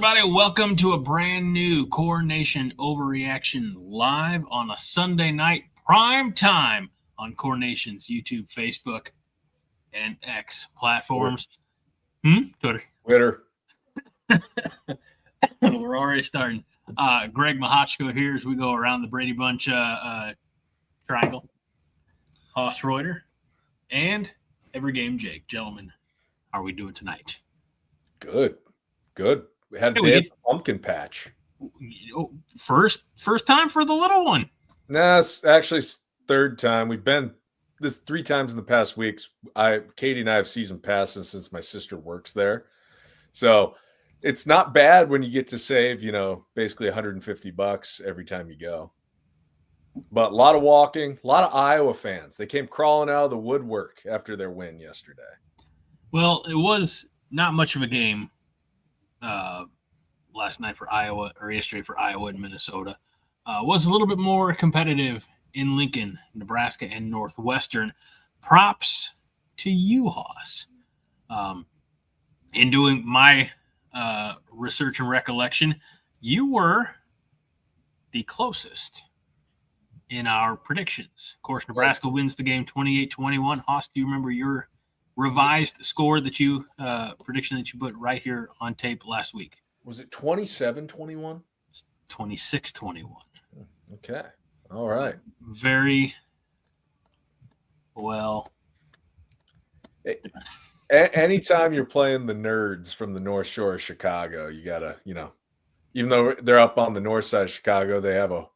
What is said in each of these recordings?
everybody. Welcome to a brand new Core Nation Overreaction live on a Sunday night, prime time on Core Nation's YouTube, Facebook, and X platforms. Twitter. We're already starting. Greg Mahachko here as we go around the Brady Bunch triangle. Hoss Reuter and Every Game Jake. Gentlemen, how are we doing tonight? Good. We had a day at the pumpkin patch. First time for the little one. Nah, it's actually third time. We've been this 3 times in the past weeks. Katie and I have season passes since my sister works there. So it's not bad when you get to save, basically $150 every time you go. But a lot of walking, a lot of Iowa fans. They came crawling out of the woodwork after their win yesterday. Well, it was not much of a game last night for Iowa, or yesterday for Iowa and Minnesota. Was a little bit more competitive in Lincoln, Nebraska, and Northwestern. Props to you, Hoss. In doing my research and recollection, you were the closest in our predictions. Of course, Nebraska wins the game 28-21. Hoss, do you remember your revised score that you prediction that you put right here on tape last week? Was it 27-21? 26-21. Okay. All right. Very well. Anytime you're playing the nerds from the North Shore of Chicago, you gotta, even though they're up on the north side of Chicago, they have a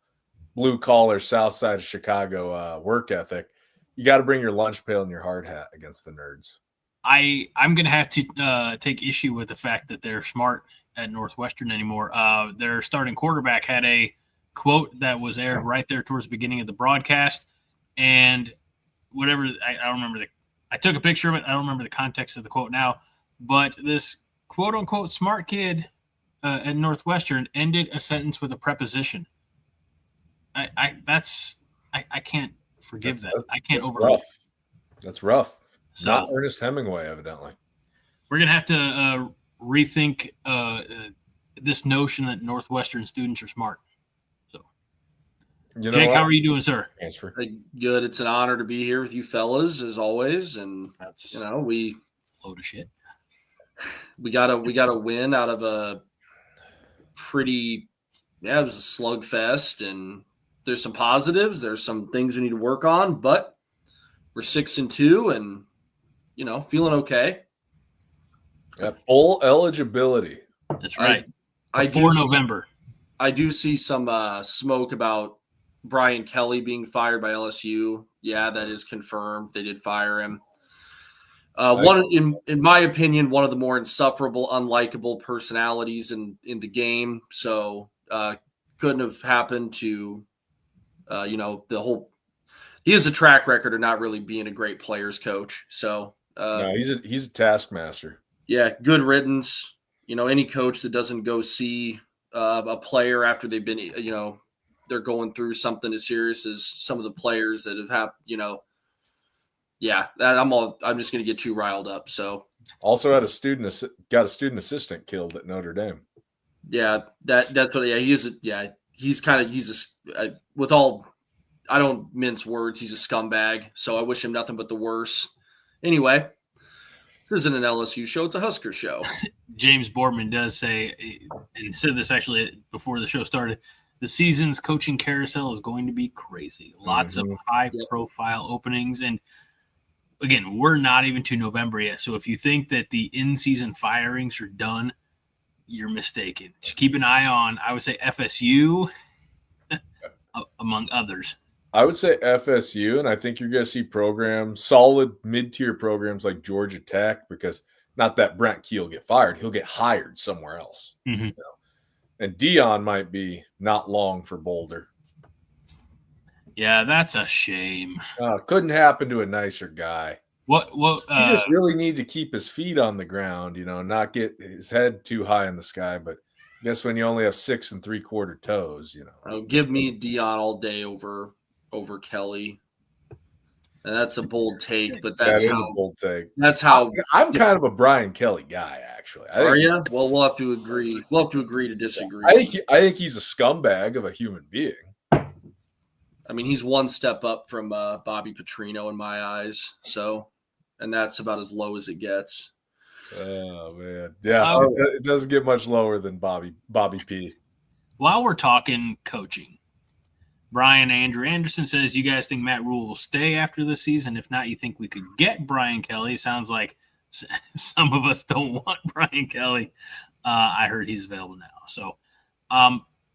blue collar south side of Chicago work ethic. You got to bring your lunch pail and your hard hat against the nerds. I'm going to have to take issue with the fact that they're smart at Northwestern anymore. Their starting quarterback had a quote that was aired right there towards the beginning of the broadcast. And whatever, I don't remember I took a picture of it. I don't remember the context of the quote now. But this quote unquote smart kid at Northwestern ended a sentence with a preposition. I can't forgive that. I can't overlook. That's rough. So, not Ernest Hemingway, evidently. We're gonna have to rethink this notion that Northwestern students are smart. So, Jake, how are you doing, sir? Good. It's an honor to be here with you fellas as always, and we load of shit. We got a win out of a pretty. Yeah, it was a slugfest, and there's some positives. There's some things we need to work on, but we're 6-2 and, feeling okay. Full eligibility. That's right. Before November. I do see some smoke about Brian Kelly being fired by LSU. Yeah, that is confirmed. They did fire him. In my opinion, one of the more insufferable, unlikable personalities in the game. So couldn't have happened to the whole. He has a track record of not really being a great players coach. So no, he's a taskmaster. Yeah, good riddance. Any coach that doesn't go see a player after they've been, they're going through something as serious as some of the players that have happened. Yeah, I'm just going to get too riled up. So also had a student assistant killed at Notre Dame. Yeah, that's what. Yeah, with all. I don't mince words. He's a scumbag. So I wish him nothing but the worst. Anyway, this isn't an LSU show. It's a Huskers show. James Boardman does say, and said this actually before the show started, the season's coaching carousel is going to be crazy. Lots of high-profile openings. And, again, we're not even to November yet. So if you think that the in-season firings are done, you're mistaken. Just keep an eye on, I would say, FSU, among others. I would say FSU, and I think you're going to see solid mid-tier programs like Georgia Tech, because not that Brent Key will get fired. He'll get hired somewhere else. Mm-hmm. And Dion might be not long for Boulder. Yeah, that's a shame. Couldn't happen to a nicer guy. He just really need to keep his feet on the ground, not get his head too high in the sky. But I guess when you only have 6 3/4 toes, give me Dion all day over Kelly. And that's a bold take, but That that's is how a bold take. that's how I'm kind of a Brian Kelly guy, actually. are you? Well, we'll have to agree. We'll have to agree to disagree. I think he's a scumbag of a human being. I mean, he's one step up from Bobby Petrino in my eyes. So, and that's about as low as it gets. Oh man, yeah, it doesn't get much lower than Bobby P. While we're talking coaching, Brian Andrew Anderson says, you guys think Matt Rule will stay after the season? If not, you think we could get Brian Kelly? Sounds like some of us don't want Brian Kelly. I heard he's available now. So,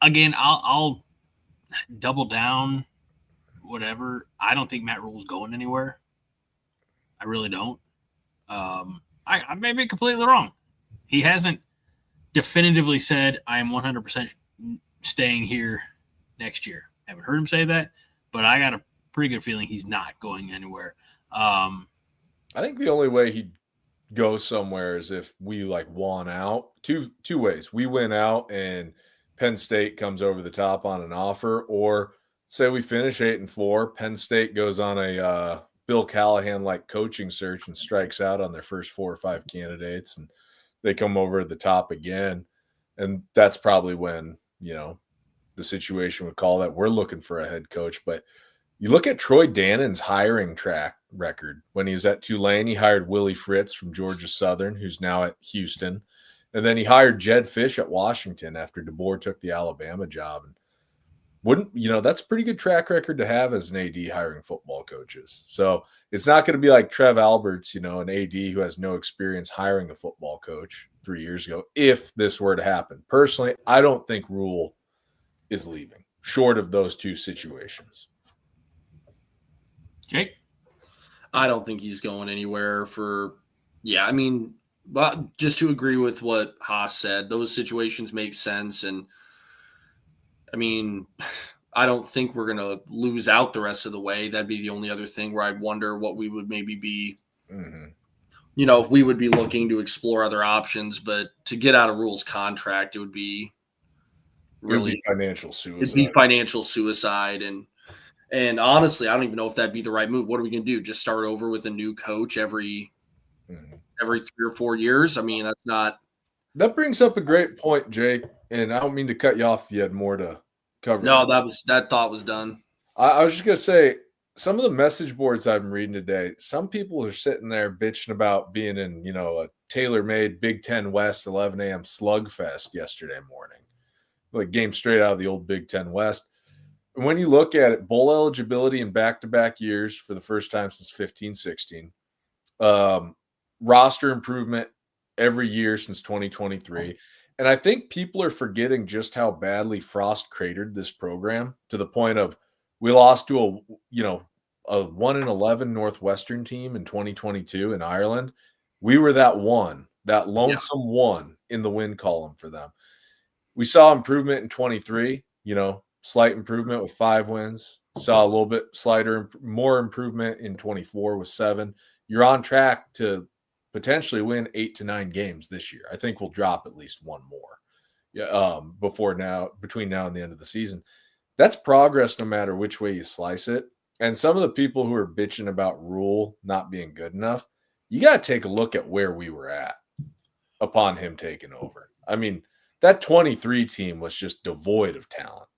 again, I'll double down, whatever. I don't think Matt Rule's going anywhere. I really don't. I may be completely wrong. He hasn't definitively said, I am 100% staying here next year. Haven't heard him say that, but I got a pretty good feeling he's not going anywhere. I think the only way he'd go somewhere is if we won out. Two ways. We win out and Penn State comes over the top on an offer, or say we finish 8-4, Penn State goes on a Bill Callahan coaching search and strikes out on their first 4 or 5 candidates, and they come over at the top again. And that's probably when, the situation would call that we're looking for a head coach. But you look at Troy Dannon's hiring track record. When he was at Tulane, he hired Willie Fritz from Georgia Southern, who's now at Houston. And then he hired Jed Fish at Washington after DeBoer took the Alabama job. And that's a pretty good track record to have as an AD hiring football coaches. So it's not going to be like Trev Alberts, an AD who has no experience hiring a football coach 3 years ago, if this were to happen. Personally, I don't think Rule is leaving, short of those two situations. Jake? I don't think he's going anywhere but just to agree with what Haas said, those situations make sense. And I mean, I don't think we're going to lose out the rest of the way. That'd be the only other thing where I'd wonder what we would maybe be, we would be looking to explore other options, but to get out of Rule's contract, it would be really financial suicide. It'd be financial suicide. And honestly, I don't even know if that'd be the right move. What are we going to do? Just start over with a new coach every 3 or 4 years? I mean, that's not. That brings up a great point, Jake. And I don't mean to cut you off if you had more to cover. No, that thought was done. I was just going to say, some of the message boards I've been reading today, some people are sitting there bitching about being in, a tailor-made Big Ten West 11 a.m. slugfest yesterday morning. Game straight out of the old Big Ten West. And when you look at it, bowl eligibility in back-to-back years for the first time since 15-16. Roster improvement every year since 2023. And I think people are forgetting just how badly Frost cratered this program to the point of we lost to a 1-11 Northwestern team in 2022 in Ireland. We were that lonesome one in the win column for them. We saw improvement in 23, slight improvement with 5 wins. Saw a little bit more improvement in 24 with 7. You're on track to potentially win 8 to 9 games this year. I think we'll drop at least one more between now and the end of the season. That's progress no matter which way you slice it. And some of the people who are bitching about Rule not being good enough, you got to take a look at where we were at upon him taking over. I mean, that 23 team was just devoid of talent.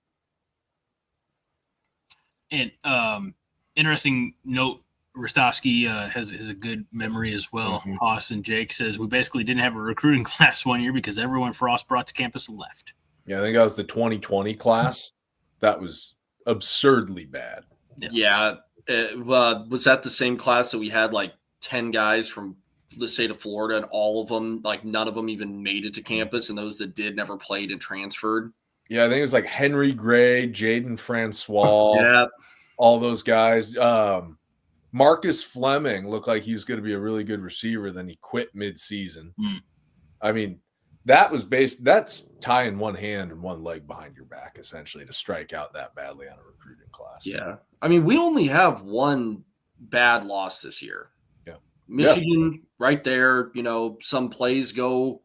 And interesting note, Rostovsky has a good memory as well. Haas and Jake says, we basically didn't have a recruiting class one year because everyone Frost brought to campus left. Yeah, I think that was the 2020 class. That was absurdly bad. Yeah. Was that the same class that we had 10 guys from the state of Florida, and all of them, none of them even made it to campus, and those that did never played and transferred? Yeah, I think it was Henry Gray, Jaden Francois, all those guys. Marcus Fleming looked like he was going to be a really good receiver. Then he quit mid-season. I mean, that's tying one hand and one leg behind your back, essentially, to strike out that badly on a recruiting class. Yeah. I mean, we only have one bad loss this year. Yeah. Michigan right there, some plays go,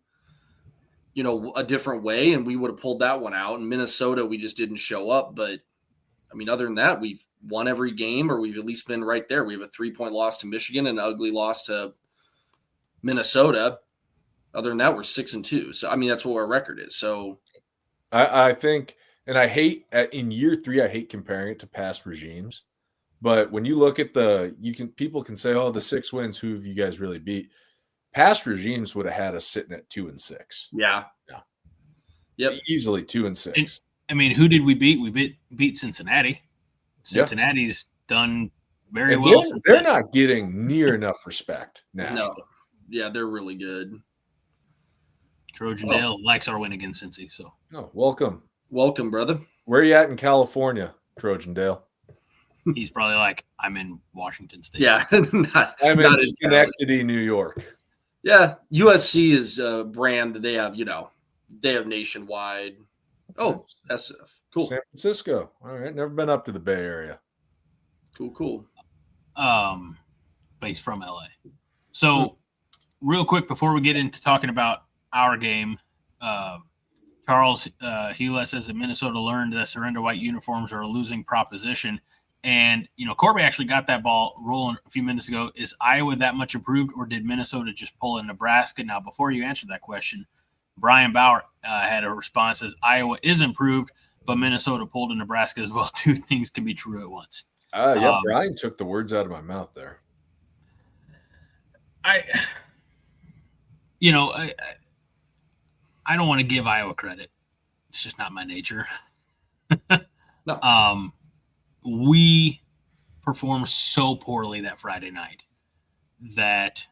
a different way, and we would have pulled that one out. In Minnesota, we just didn't show up. But I mean, other than that, we've won every game, or we've at least been right there. We have a 3-point loss to Michigan and an ugly loss to Minnesota. Other than that, we're 6-2. So, I mean, that's what our record is. So, I think, and I hate in year 3, I hate comparing it to past regimes. But when you look at people can say, oh, the 6 wins, who have you guys really beat? Past regimes would have had us sitting at 2-6. Yeah. Yep. Easily 2-6. I mean, who did we beat? We beat Cincinnati. Cincinnati's done very well. They're not getting near enough respect now. No. Yeah, they're really good. Trojan Dale likes our win against Cincy. So, welcome. Welcome, brother. Where are you at in California, Trojan Dale? He's probably like, I'm in Washington State. Yeah. I'm in Schenectady, New York. Yeah. USC is a brand that they have, they have nationwide. Oh, SF. Cool. San Francisco. All right. Never been up to the Bay Area. Cool. But he's from LA. So, real quick, before we get into talking about our game, Charles Hewlett says that Minnesota learned that surrender white uniforms are a losing proposition. And, Corby actually got that ball rolling a few minutes ago. Is Iowa that much improved, or did Minnesota just pull in Nebraska? Now, before you answer that question, Brian Bauer had a response as Iowa is improved, but Minnesota pulled in Nebraska as well. Two things can be true at once. Brian took the words out of my mouth there. I don't want to give Iowa credit. It's just not my nature. No. We performed so poorly that Friday night that,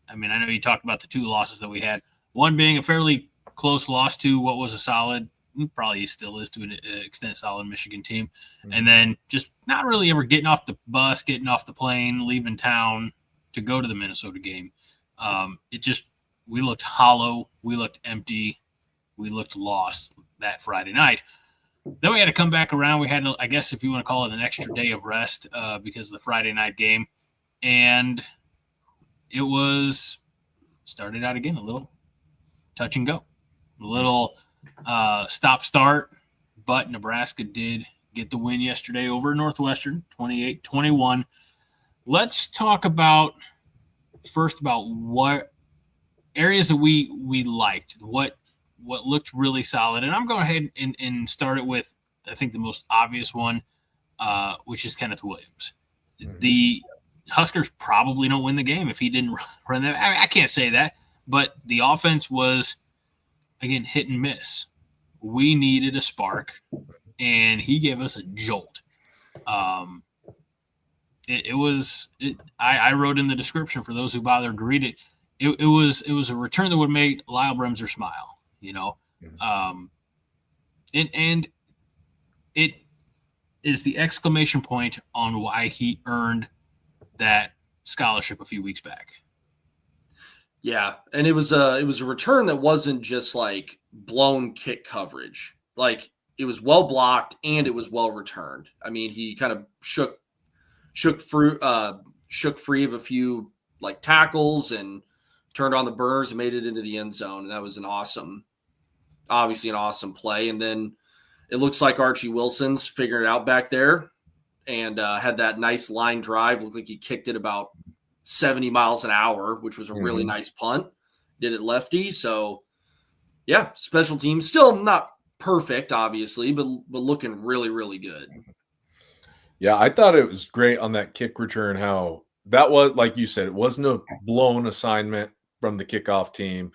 I know you talked about the 2 losses that we had, one being a fairly close loss to what was a solid, probably still is to an extent, solid Michigan team. Mm-hmm. And then just not really ever getting off the bus, getting off the plane, leaving town to go to the Minnesota game. We looked hollow. We looked empty. We looked lost that Friday night. Then we had to come back around. We had, I guess, if you want to call it an extra day of rest because of the Friday night game. And it started out again a little touch and go, a little stop-start. But Nebraska did get the win yesterday over Northwestern, 28-21. Let's talk about what areas that we liked, what looked really solid. And I'm going ahead and start it with, I think, the most obvious one, which is Kenneth Williams. Mm-hmm. The Huskers probably don't win the game if he didn't run that. I can't say that, but the offense was, again, hit and miss. We needed a spark, and he gave us a jolt. I wrote in the description for those who bothered to read it. It was a return that would make Lyell Bremser smile. And it is the exclamation point on why he earned that scholarship a few weeks back. Yeah, and it was a return that wasn't just like blown kick coverage. Like, it was well blocked and it was well returned. I mean, he kind of shook free of a few like tackles and turned on the burners and made it into the end zone. And that was obviously an awesome play. And then it looks like Archie Wilson's figuring it out back there and had that nice line drive. Looked like he kicked it about 70 miles an hour, which was a really nice punt. Did it lefty. So, yeah, special teams still not perfect, obviously, but looking really, really good. Yeah, I thought it was great on that kick return, how that was, like you said, it wasn't a blown assignment from the kickoff team.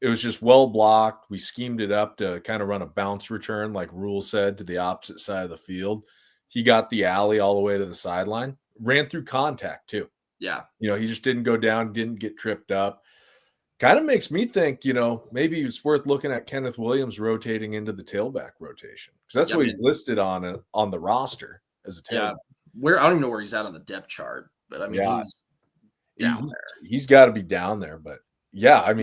It was just well blocked. We schemed it up to kind of run a bounce return, like Rule said, to the opposite side of the field. He got the alley all the way to the sideline, ran through contact too. Yeah. He just didn't go down, didn't get tripped up. Kind of makes me think, maybe it's worth looking at Kenneth Williams rotating into the tailback rotation, because that's what he's listed on the roster as a tailback. Yeah. I don't even know where he's at on the depth chart, but he's down there. He's got to be down there, but yeah,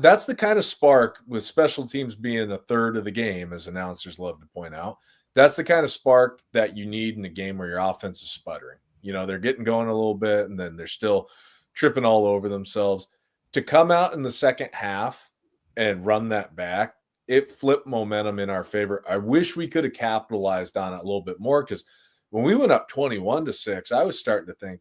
that's the kind of spark, with special teams being a third of the game, as announcers love to point out. That's the kind of spark that you need in a game where your offense is sputtering. They're getting going a little bit, and then they're still tripping all over themselves. To come out in the second half and run that back, it flipped momentum in our favor. I wish we could have capitalized on it a little bit more, because when we went up 21-6, I was starting to think,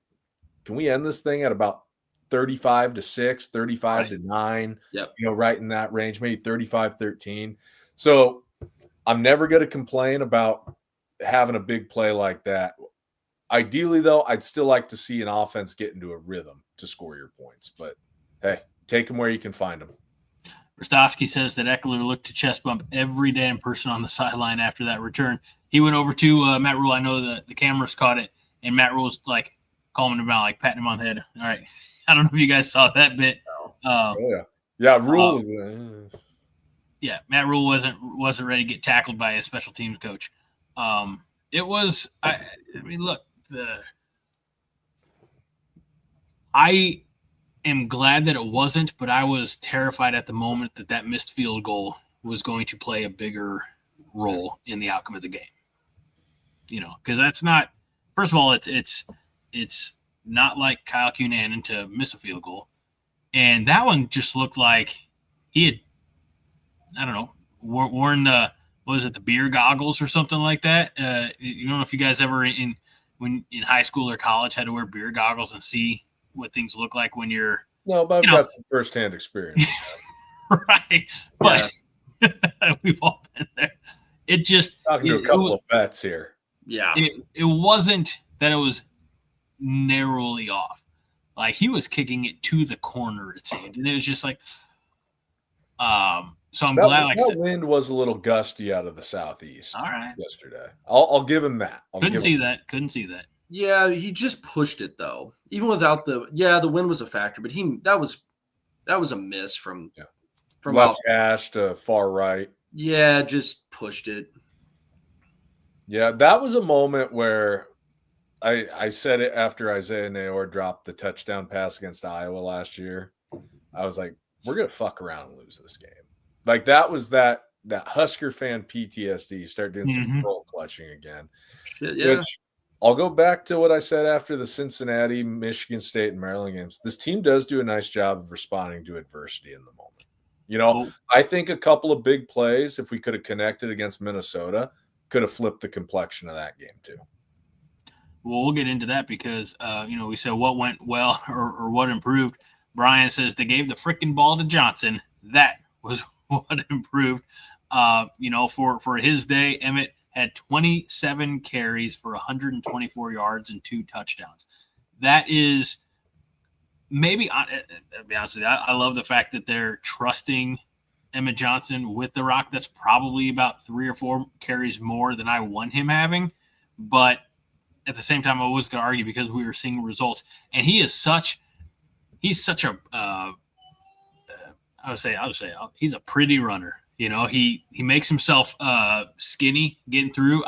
can we end this thing at about 35-6, 35-9, Yep. right in that range, maybe 35-13. So I'm never going to complain about having a big play like that. Ideally, though, I'd still like to see an offense get into a rhythm to score your points. But, hey, take them where you can find them. Rostovsky says that Eckler looked to chest bump every damn person on the sideline after that return. He went over to Matt Rule. I know the cameras caught it, and Matt Rule's like calming him out, like patting him on the head. All right. I don't know if you guys saw that bit. Rule was yeah, Matt Rule wasn't ready to get tackled by a special teams coach. It was I mean, look, I am glad that it wasn't, but I was terrified at the moment that missed field goal was going to play a bigger role in the outcome of the game. Because that's not. First of all, it's not like Kyle Cunanan to miss a field goal, and that one just looked like he had, I don't know, worn the the beer goggles or something like that. You don't know if you guys ever in high school or college had to wear beer goggles and see what things look like when you're. No, but I've got some firsthand experience. Right, but we've all been there. It just talking to a couple of vets here. Yeah, it wasn't that it was narrowly off. Like he was kicking it to the corner, it seemed, and it was just like, So I'm glad. Like that wind was a little gusty out of the southeast. All right, yesterday. I'll give him that. Couldn't see that. Yeah, he just pushed it though. Even without the wind was a factor, but that was a miss from left hash to far right. Yeah, just pushed it. Yeah, that was a moment where I said it after Isaiah Nayor dropped the touchdown pass against Iowa last year. I was like, we're gonna fuck around and lose this game. Like that was that Husker fan PTSD. Start doing some roll clutching again. Shit, yeah. Which I'll go back to what I said after the Cincinnati, Michigan State, and Maryland games. This team does do a nice job of responding to adversity in the moment. I think a couple of big plays, if we could have connected against Minnesota, could have flipped the complexion of that game too. Well, we'll get into that because, we said what went well or what improved. Brian says they gave the freaking ball to Johnson. That was what improved. For his day, Emmett had 27 carries for 124 yards and 2 touchdowns. That is maybe, I'll be honest with you, I love the fact that they're trusting Emmett Johnson with the rock. That's probably about 3 or 4 carries more than I want him having. But at the same time, I was going to argue because we were seeing results. And he's such a, I would say, he's a pretty runner. He makes himself skinny getting through.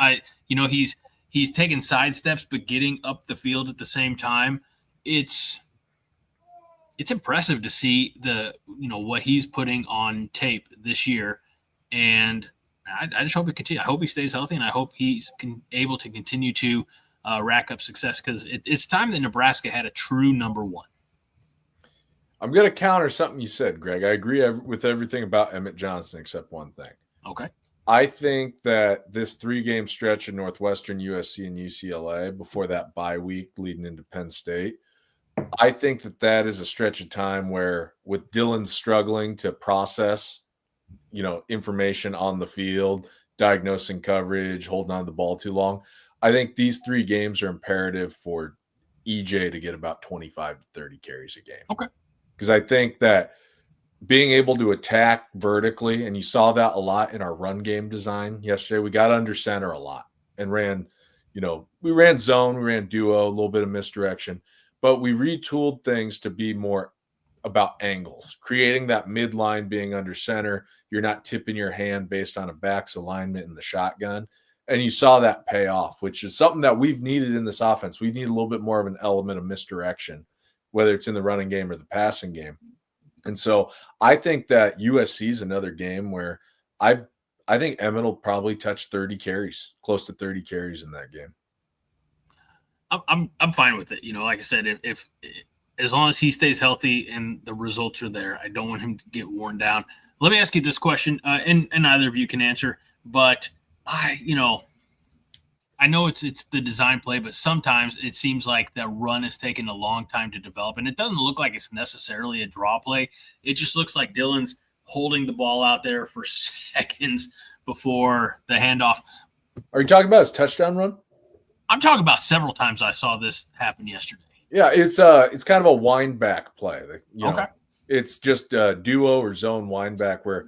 He's taking side steps, but getting up the field at the same time. It's impressive to see what he's putting on tape this year, and I just hope it continues. I hope he stays healthy, and I hope he's able to continue to rack up success because it's time that Nebraska had a true number one. I'm going to counter something you said, Greg. I agree with everything about Emmett Johnson except one thing. Okay. I think that this 3-game stretch in Northwestern, USC, and UCLA before that bye week leading into Penn State, I think that is a stretch of time where with Dylan struggling to process, information on the field, diagnosing coverage, holding on to the ball too long, I think these 3 games are imperative for EJ to get about 25 to 30 carries a game. Okay. Because I think that being able to attack vertically, and you saw that a lot in our run game design yesterday, we got under center a lot and ran, we ran zone, we ran duo, a little bit of misdirection, but we retooled things to be more about angles, creating that midline being under center. You're not tipping your hand based on a back's alignment in the shotgun. And you saw that pay off, which is something that we've needed in this offense. We need a little bit more of an element of misdirection, whether it's in the running game or the passing game. And so I think that USC is another game where I think Emmett will probably touch 30 carries, close to 30 carries in that game. I'm fine with it. Like I said, if as long as he stays healthy and the results are there, I don't want him to get worn down. Let me ask you this question, and neither of you can answer, but I know it's the design play, but sometimes it seems like the run is taking a long time to develop, and it doesn't look like it's necessarily a draw play. It just looks like Dylan's holding the ball out there for seconds before the handoff. Are you talking about his touchdown run? I'm talking about several times I saw this happen yesterday. Yeah, it's kind of a wind back play. Okay. It's just a duo or zone wind back where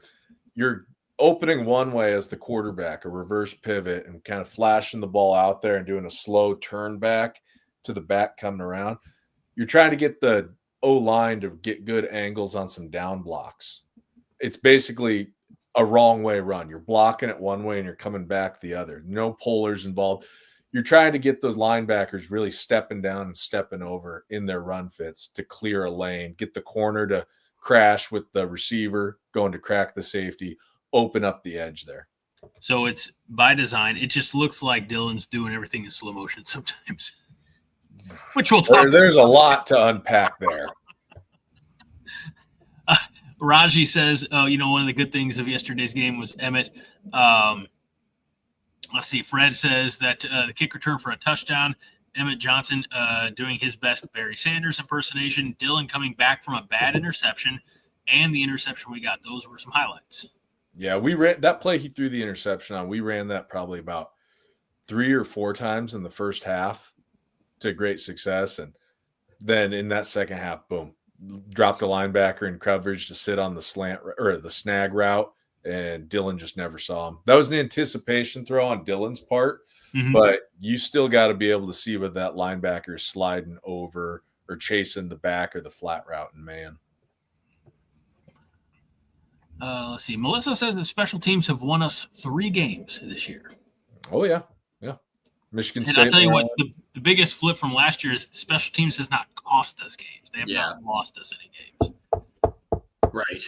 you're opening one way as the quarterback, a reverse pivot, and kind of flashing the ball out there and doing a slow turn back to the back coming around. You're trying to get the O-line to get good angles on some down blocks. It's basically a wrong way run. You're blocking it one way and you're coming back the other. No polars involved. You're trying to get those linebackers really stepping down and stepping over in their run fits to clear a lane, get the corner to crash with the receiver, going to crack the safety, open up the edge there. So it's by design. It just looks like Dylan's doing everything in slow motion sometimes, which we'll talk about. There's a lot to unpack there. Raji says, one of the good things of yesterday's game was Emmett. Let's see. Fred says that the kick return for a touchdown. Emmett Johnson doing his best Barry Sanders impersonation. Dylan coming back from a bad interception, and the interception we got. Those were some highlights. Yeah, we ran that play he threw the interception on. We ran that probably about 3 or 4 times in the first half to great success. And then in that second half, boom, dropped a linebacker in coverage to sit on the slant or the snag route. And Dylan just never saw him. That was an anticipation throw on Dylan's part, but you still got to be able to see what that linebacker is sliding over or chasing the back or the flat route and man. Let's see. Melissa says that special teams have won us 3 games this year. Oh, yeah. Yeah. Michigan State. And I'll tell you what, the biggest flip from last year is special teams has not cost us games. They have not lost us any games. Right.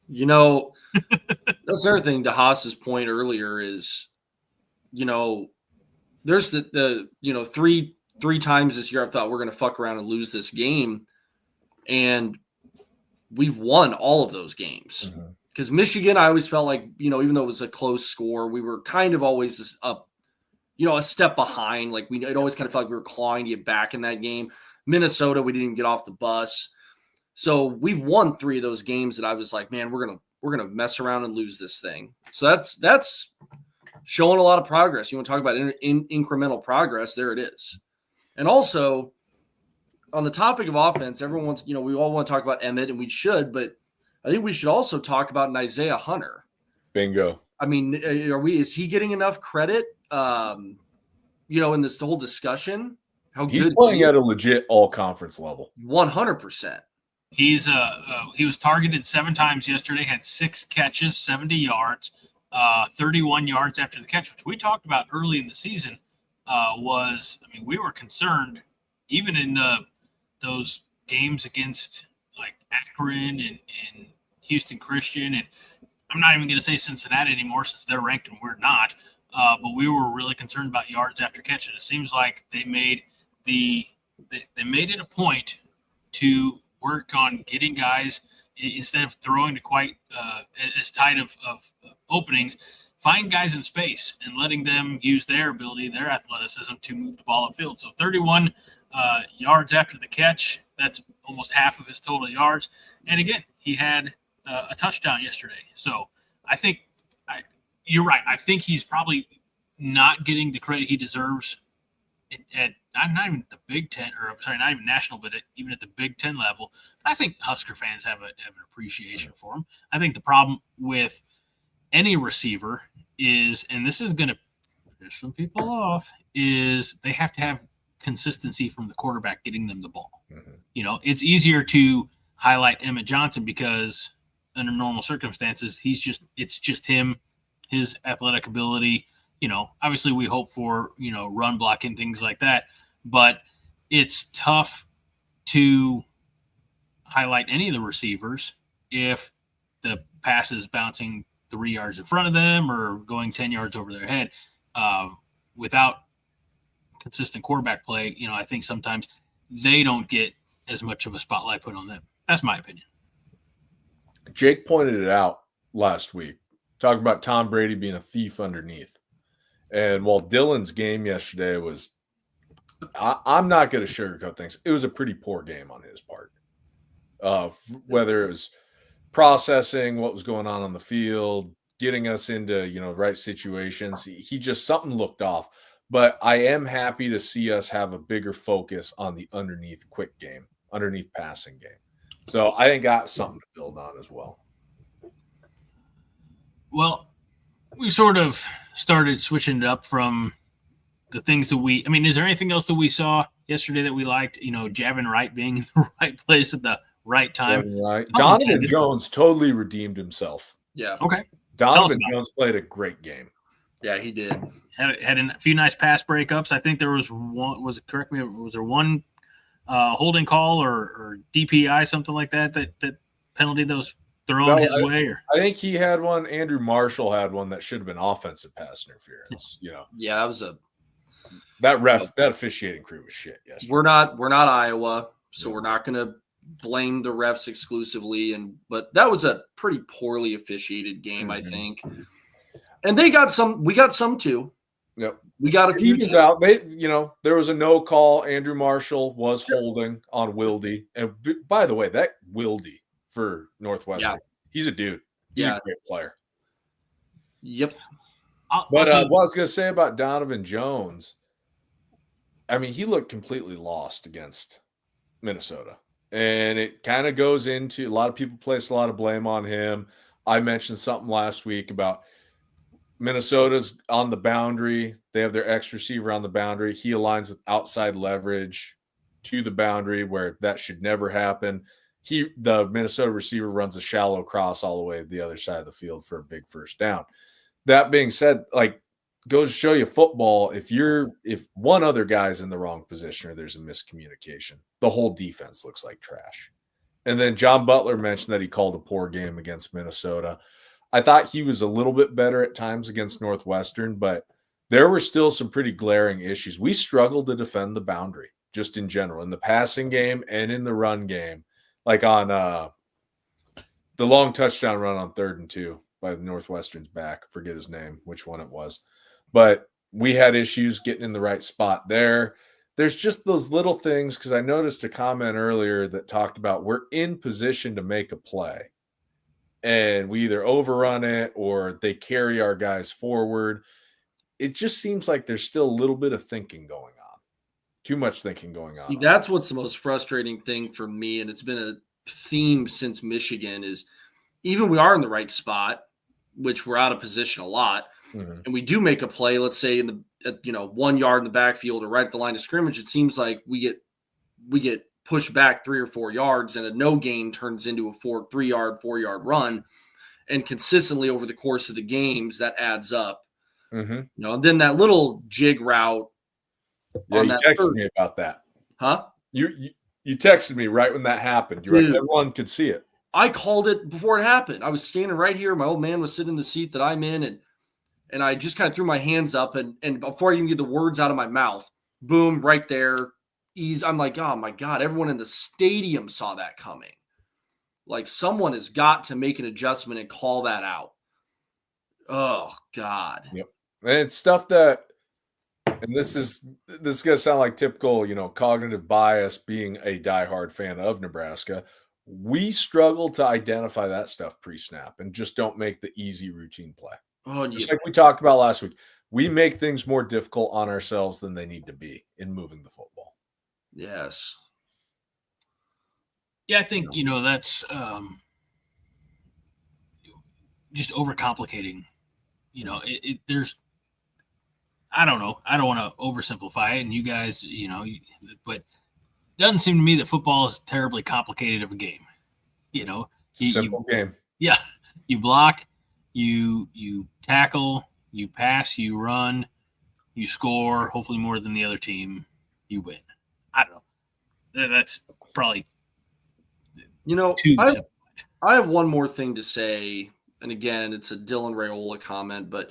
That's the other thing to Haas's point earlier is, there's the three times this year I've thought we're going to fuck around and lose this game. And we've won all of those games. Because Michigan, I always felt like, even though it was a close score, we were kind of always up, a step behind. Like it always kind of felt like we were clawing to get back in that game. Minnesota, we didn't even get off the bus. So we've won 3 of those games that I was like, man, we're gonna mess around and lose this thing. So that's showing a lot of progress. You want to talk about incremental progress? There it is. And also on the topic of offense, everyone wants, we all want to talk about Emmett, and we should, but I think we should also talk about Isaiah Hunter. Bingo. I mean, is he getting enough credit? In this whole discussion, he's playing at a legit all conference level. 100%. He was targeted 7 times yesterday, had 6 catches, 70 yards, 31 yards after the catch, which we talked about early in the season. We were concerned even in those games against like Akron and Houston Christian, and I'm not even going to say Cincinnati anymore since they're ranked and we're not. But we were really concerned about yards after catch, and it seems like they made it a point to work on getting guys, instead of throwing to quite as tight of openings, find guys in space and letting them use their ability, their athleticism to move the ball upfield. So 31 yards after the catch, that's almost half of his total yards. And again, he had a touchdown yesterday. So I think you're right. I think he's probably not getting the credit he deserves at not even the Big Ten, not even national, but even at the Big Ten level. I think Husker fans have an appreciation for him. I think the problem with any receiver is, and this is going to piss some people off, is they have to have consistency from the quarterback getting them the ball. It's easier to highlight Emmett Johnson because under normal circumstances, it's just him, his athletic ability. Obviously we hope for, run blocking, things like that, but it's tough to highlight any of the receivers if the pass is bouncing 3 yards in front of them or going 10 yards over their head. Without consistent quarterback play, I think sometimes they don't get as much of a spotlight put on them. That's my opinion. Jake pointed it out last week, talking about Tom Brady being a thief underneath. And while Dylan's game yesterday was, I'm not going to sugarcoat things. It was a pretty poor game on his part. Whether it was processing what was going on the field, getting us into, right situations. He just, something looked off. But I am happy to see us have a bigger focus on the underneath quick game, underneath passing game. So I think that's something to build on as well. Well, we sort of started switching it up from the things that is there anything else that we saw yesterday that we liked? Javin Wright being in the right place at the right time. Right. Donovan Jones totally redeemed himself. Yeah. Okay. Donovan Jones played a great game. Yeah, he did. Had a few nice pass breakups. I think there was one. Was there one holding call or DPI, something like that penalty that was thrown his way? Or I think he had one. Andrew Marshall had one that should have been offensive pass interference. Yeah, that was that officiating crew was shit. Yes, we're not Iowa, so we're not going to blame the refs exclusively. But that was a pretty poorly officiated game, I think. And we got some too. Yep. We got a few out. There was a no call. Andrew Marshall was holding on Wildy. And by the way, that Wildy for Northwestern, he's a dude. He's a great player. Yep. But what I was going to say about Donovan Jones, he looked completely lost against Minnesota. And it kind of goes into, a lot of people place a lot of blame on him. I mentioned something last week about Minnesota's on the boundary. They have their X receiver on the boundary. He aligns with outside leverage to the boundary where that should never happen. The Minnesota receiver runs a shallow cross all the way to the other side of the field for a big first down. That being said, goes to show you football, if one other guy's in the wrong position or there's a miscommunication, the whole defense looks like trash. And then John Butler mentioned that he called a poor game against Minnesota. I thought he was a little bit better at times against Northwestern, but there were still some pretty glaring issues. We struggled to defend the boundary just in general, in the passing game and in the run game, like on the long touchdown run on 3rd and 2 by the Northwestern's back. I forget his name, which one it was. But we had issues getting in the right spot there. There's just those little things, because I noticed a comment earlier that talked about we're in position to make a play. And we either overrun it or they carry our guys forward. It just seems like there's still a little bit of thinking going on. Too much thinking going on. See, that's what's the most frustrating thing for me, and it's been a theme since Michigan, is even we are in the right spot, which we're out of position a lot, and we do make a play, let's say in the 1 yard in the backfield or right at the line of scrimmage, it seems like we get pushed back 3 or 4 yards, and a no gain turns into a 4 yard run, and consistently over the course of the games that adds up. And then that little jig route. Yeah, you texted me about that. Huh? You texted me right when that happened. You reckon everyone could see it? I called it before it happened. I was standing right here. My old man was sitting in the seat that I'm in, and I just kind of threw my hands up, and before I even get the words out of my mouth, boom, right there. I'm like, oh my God, everyone in the stadium saw that coming. Like, someone has got to make an adjustment and call that out. Oh God. Yep. And it's stuff that, and this is going to sound like typical, cognitive bias, being a diehard fan of Nebraska. We struggle to identify that stuff pre-snap and just don't make the easy routine play. Just like we talked about last week, we make things more difficult on ourselves than they need to be in moving the football. Yes. Yeah, I think, that's just overcomplicating. There's, I don't know. I don't want to oversimplify it. And you guys, but it doesn't seem to me that football is terribly complicated of a game. Simple game. Yeah. You block, you tackle, you pass, you run, you score, hopefully more than the other team, you win. I don't know. That's probably I have one more thing to say, and again, it's a Dylan Raiola comment, but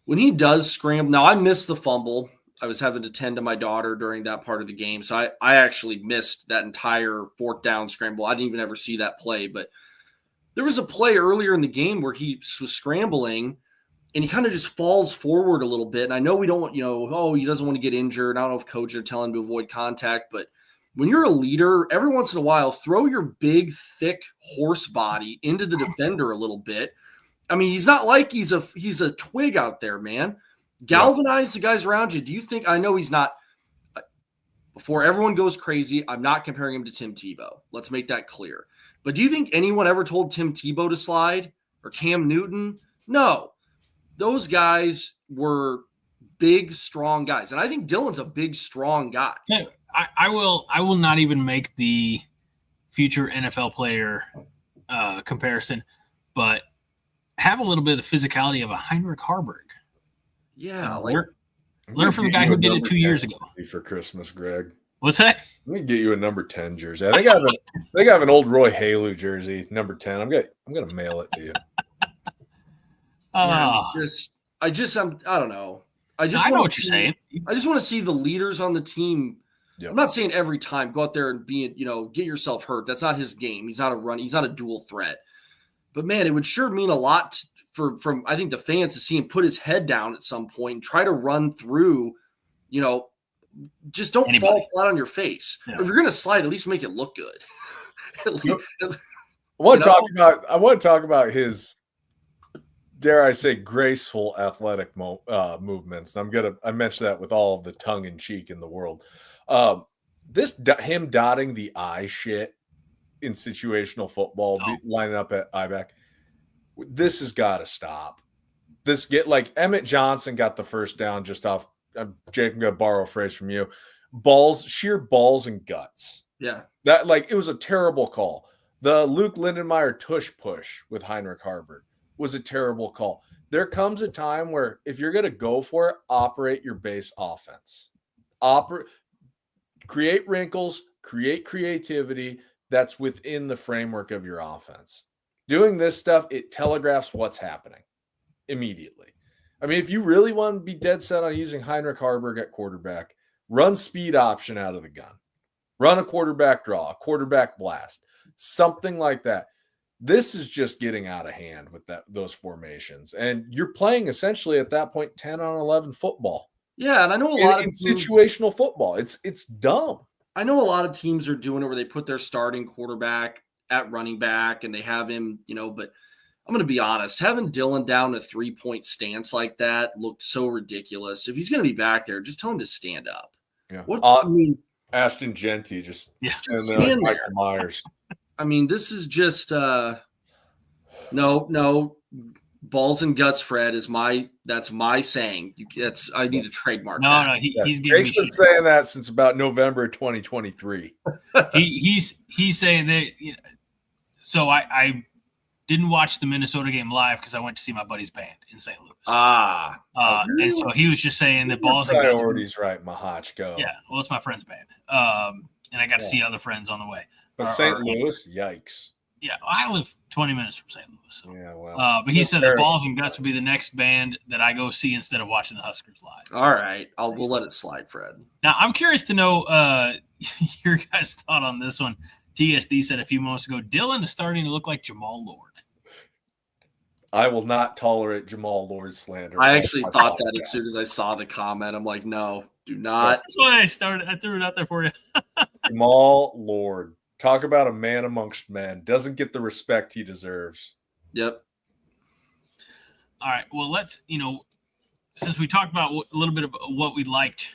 when he does scramble, now I missed the fumble. I was having to tend to my daughter during that part of the game, so I actually missed that entire 4th down scramble. I didn't even ever see that play, but there was a play earlier in the game where he was scrambling, and he kind of just falls forward a little bit. And I know we don't want, he doesn't want to get injured. I don't know if coaches are telling him to avoid contact, but when you're a leader, every once in a while, throw your big, thick horse body into the defender a little bit. I mean, he's not like he's a twig out there, man. Galvanize the guys around you. Do you think, I know he's not, before everyone goes crazy, I'm not comparing him to Tim Tebow. Let's make that clear. But do you think anyone ever told Tim Tebow to slide or Cam Newton? No. Those guys were big, strong guys. And I think Dylan's a big, strong guy. Yeah, I will not even make the future NFL player comparison, but have a little bit of the physicality of a Heinrich Harburg. Yeah. Learn from the guy who did it 2 years ago. For Christmas, Greg. What's that? Let me get you a number 10 jersey. I think I have an old Roy Haley jersey, number 10. I'm gonna mail it to you. I don't know. I know what you're saying. I just want to see the leaders on the team. Yep. I'm not saying every time go out there and get yourself hurt. That's not his game. He's not a dual threat. But man, it would sure mean a lot from I think the fans to see him put his head down at some point and try to run through, just don't fall flat on your face. Yeah. If you're going to slide, at least make it look good. I want to talk about his, dare I say, graceful athletic movements. And I mentioned that with all the tongue in cheek in the world. Him dotting the I shit in situational football, lining up at I-back. This has got to stop. Emmett Johnson got the first down just off. Jake, I'm going to borrow a phrase from you. Sheer balls and guts. Yeah. That it was a terrible call. The Luke Lindenmeyer tush push with Heinrich Harburg was a terrible call. There comes a time where if you're going to go for it, operate your base offense. Create wrinkles, create creativity that's within the framework of your offense. Doing this stuff, it telegraphs what's happening immediately. I mean, if you really want to be dead set on using Heinrich Harburg at quarterback, run speed option out of the gun. Run a quarterback draw, a quarterback blast, something like that. This is just getting out of hand with those formations. And you're playing essentially at that point 10 on 11 football. Yeah, and I know a lot of teams, situational football. It's dumb. I know a lot of teams are doing it where they put their starting quarterback at running back and they have him, but I'm going to be honest, having Dylan down a 3-point stance like that looked so ridiculous. If he's going to be back there, just tell him to stand up. Yeah. Ashton Genty just stand Michael Myers. I mean, this is just no balls and guts. Fred that's my saying. I need to trademark. No, he's Jake's been saying that since about November 2023. He's saying that. So I didn't watch the Minnesota game live because I went to see my buddy's band in St. Louis. And so he was just saying that balls and guts. Priorities, right, Mahach, go. Yeah, well, it's my friend's band, and I got to see other friends on the way. But St. Louis, yikes. Yeah, I live 20 minutes from St. Louis. So. Yeah, well. But he said that Balls and Guts would be the next band that I go see instead of watching the Huskers live. All right, we'll let it slide, Fred. Now I'm curious to know your guys' thought on this one. TSD said a few moments ago, Dylan is starting to look like Jamal Lord. I will not tolerate Jamal Lord slander. I actually thought that as soon as I saw the comment. I'm like, no, do not. That's why I threw it out there for you. Jamal Lord. Talk about a man amongst men. Doesn't get the respect he deserves. Yep. All right. Well, let's, since we talked about a little bit of what we liked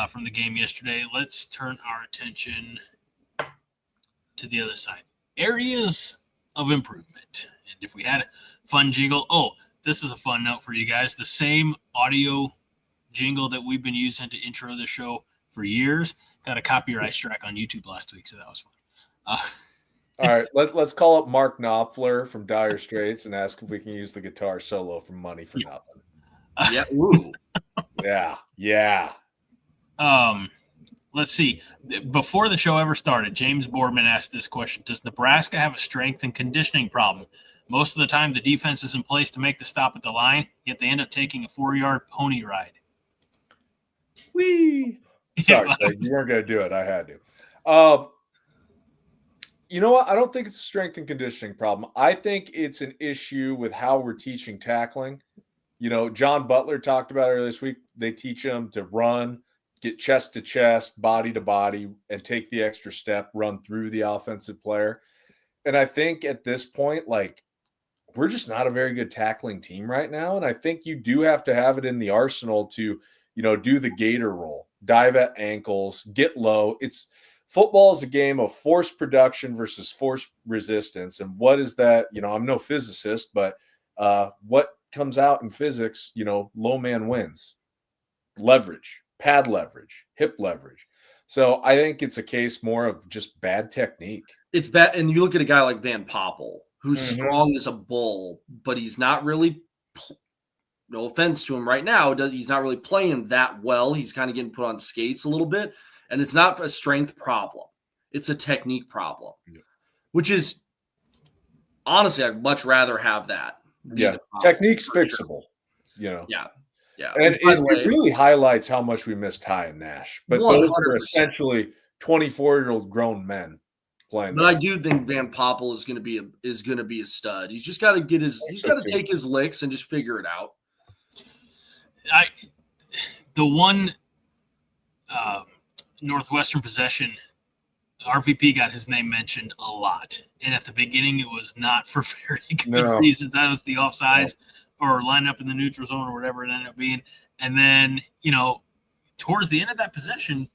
from the game yesterday, let's turn our attention to the other side. Areas of improvement. And if we had a fun jingle, this is a fun note for you guys. The same audio jingle that we've been using to intro the show for years got a copyright strike on YouTube last week, so that was fun. All right, let's call up Mark Knopfler from Dire Straits and ask if we can use the guitar solo from Money for Nothing. Yeah. Ooh. Yeah. Let's see. Before the show ever started, James Boardman asked this question: does Nebraska have a strength and conditioning problem? Most of the time, the defense is in place to make the stop at the line, yet they end up taking a 4-yard pony ride. Whee! Sorry, Greg, you weren't going to do it. I had to. You know what? I don't think it's a strength and conditioning problem. I think it's an issue with how we're teaching tackling John Butler talked about earlier this week. They teach them to run, get chest to chest, body to body, and take the extra step, run through the offensive player. And I think at this point, like, we're just not a very good tackling team right now. And I think you do have to have it in the arsenal to, do the gator roll, dive at ankles, get low. Football is a game of force production versus force resistance. And what is that? I'm no physicist, but what comes out in physics, low man wins. Leverage, pad leverage, hip leverage. So I think it's a case more of just bad technique. It's bad. And you look at a guy like Van Poppel, who's strong as a bull, but he's not really, no offense to him right now, he's not really playing that well. He's kind of getting put on skates a little bit. And it's not a strength problem. It's a technique problem, which is, honestly, I'd much rather have that. Yeah, technique's fixable, Yeah. And it really highlights how much we miss Ty and Nash. But 100%. Those are essentially 24-year-old grown men playing. But I do think Van Poppel is going to be a stud. He's just got to take his licks and just figure it out. The one Northwestern possession, RVP got his name mentioned a lot. And at the beginning, it was not for very good reasons. That was the offsides or line up in the neutral zone or whatever it ended up being. And then, towards the end of that possession,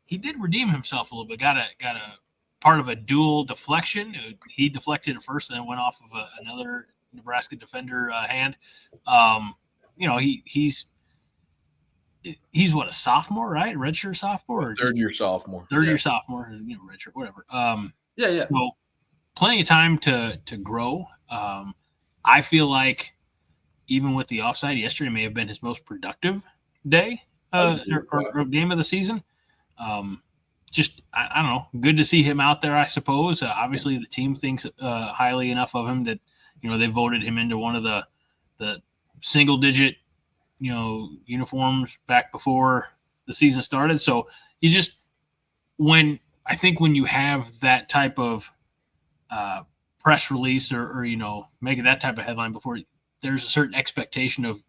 he did redeem himself a little bit. Got a part of a dual deflection. He deflected it first and then went off of another Nebraska defender hand. He's what, a sophomore, right? Redshirt sophomore? Or third year sophomore. Year sophomore, redshirt, whatever. Yeah. So plenty of time to grow. I feel like even with the offside, yesterday may have been his most productive day or game of the season. Just, I don't know, good to see him out there, I suppose. Obviously, the team thinks highly enough of him that, they voted him into one of the single-digit, uniforms back before the season started. So he's just, when you have that type of press release or making that type of headline before, there's a certain expectation of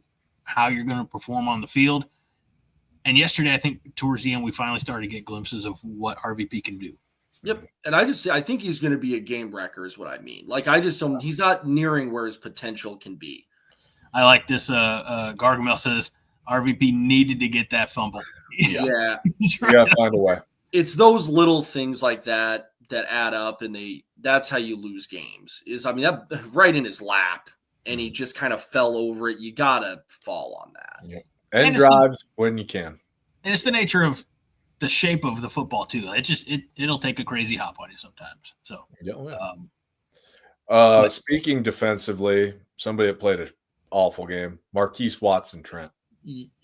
how you're going to perform on the field. And yesterday, I think towards the end, we finally started to get glimpses of what RVP can do. Yep. And I think he's going to be a game wrecker is what I mean. Like, I just don't, he's not nearing where his potential can be. I like this. Gargamel says RVP needed to get that fumble. Yeah. You got to find a way. It's those little things like that add up, and that's how you lose games. That right in his lap, and he just kind of fell over it. You got to fall on that. Yep. And drives when you can. And it's the nature of the shape of the football too. It'll take a crazy hop on you sometimes. So, speaking defensively, somebody that played an awful game, Marquise Watson-Trent.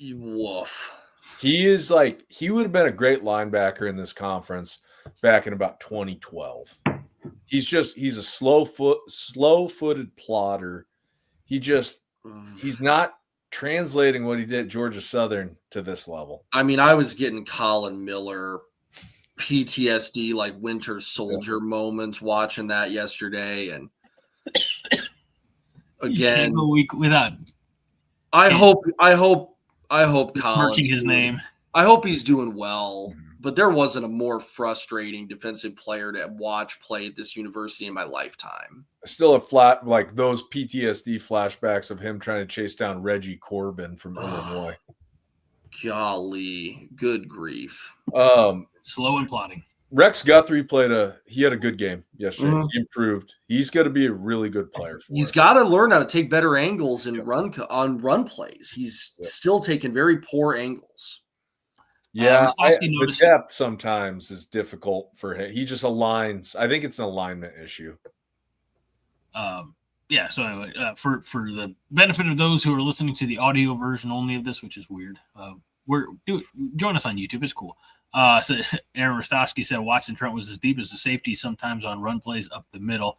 Woof. He would have been a great linebacker in this conference back in about 2012. He's a slow-footed plotter. He's not translating what he did at Georgia Southern to this level. I was getting Colin Miller PTSD, like Winter Soldier moments watching that yesterday. And again, a week without. I hope smirching his name. I hope he's doing well, but there wasn't a more frustrating defensive player to watch play at this university in my lifetime. Still a flat, like those PTSD flashbacks of him trying to chase down Reggie Corbin from Illinois. Golly, good grief. Slow and plotting. Rex Guthrie he had a good game yesterday. He improved. He's going to be a really good player. He's got to learn how to take better angles and run plays. He's still taking very poor angles. Yeah, the depth sometimes is difficult for him. He just aligns. I think it's an alignment issue. So anyway, for the benefit of those who are listening to the audio version only of this, which is weird, join us on YouTube. It's cool. So Aaron Rostovsky said Watson-Trent was as deep as the safety sometimes on run plays up the middle.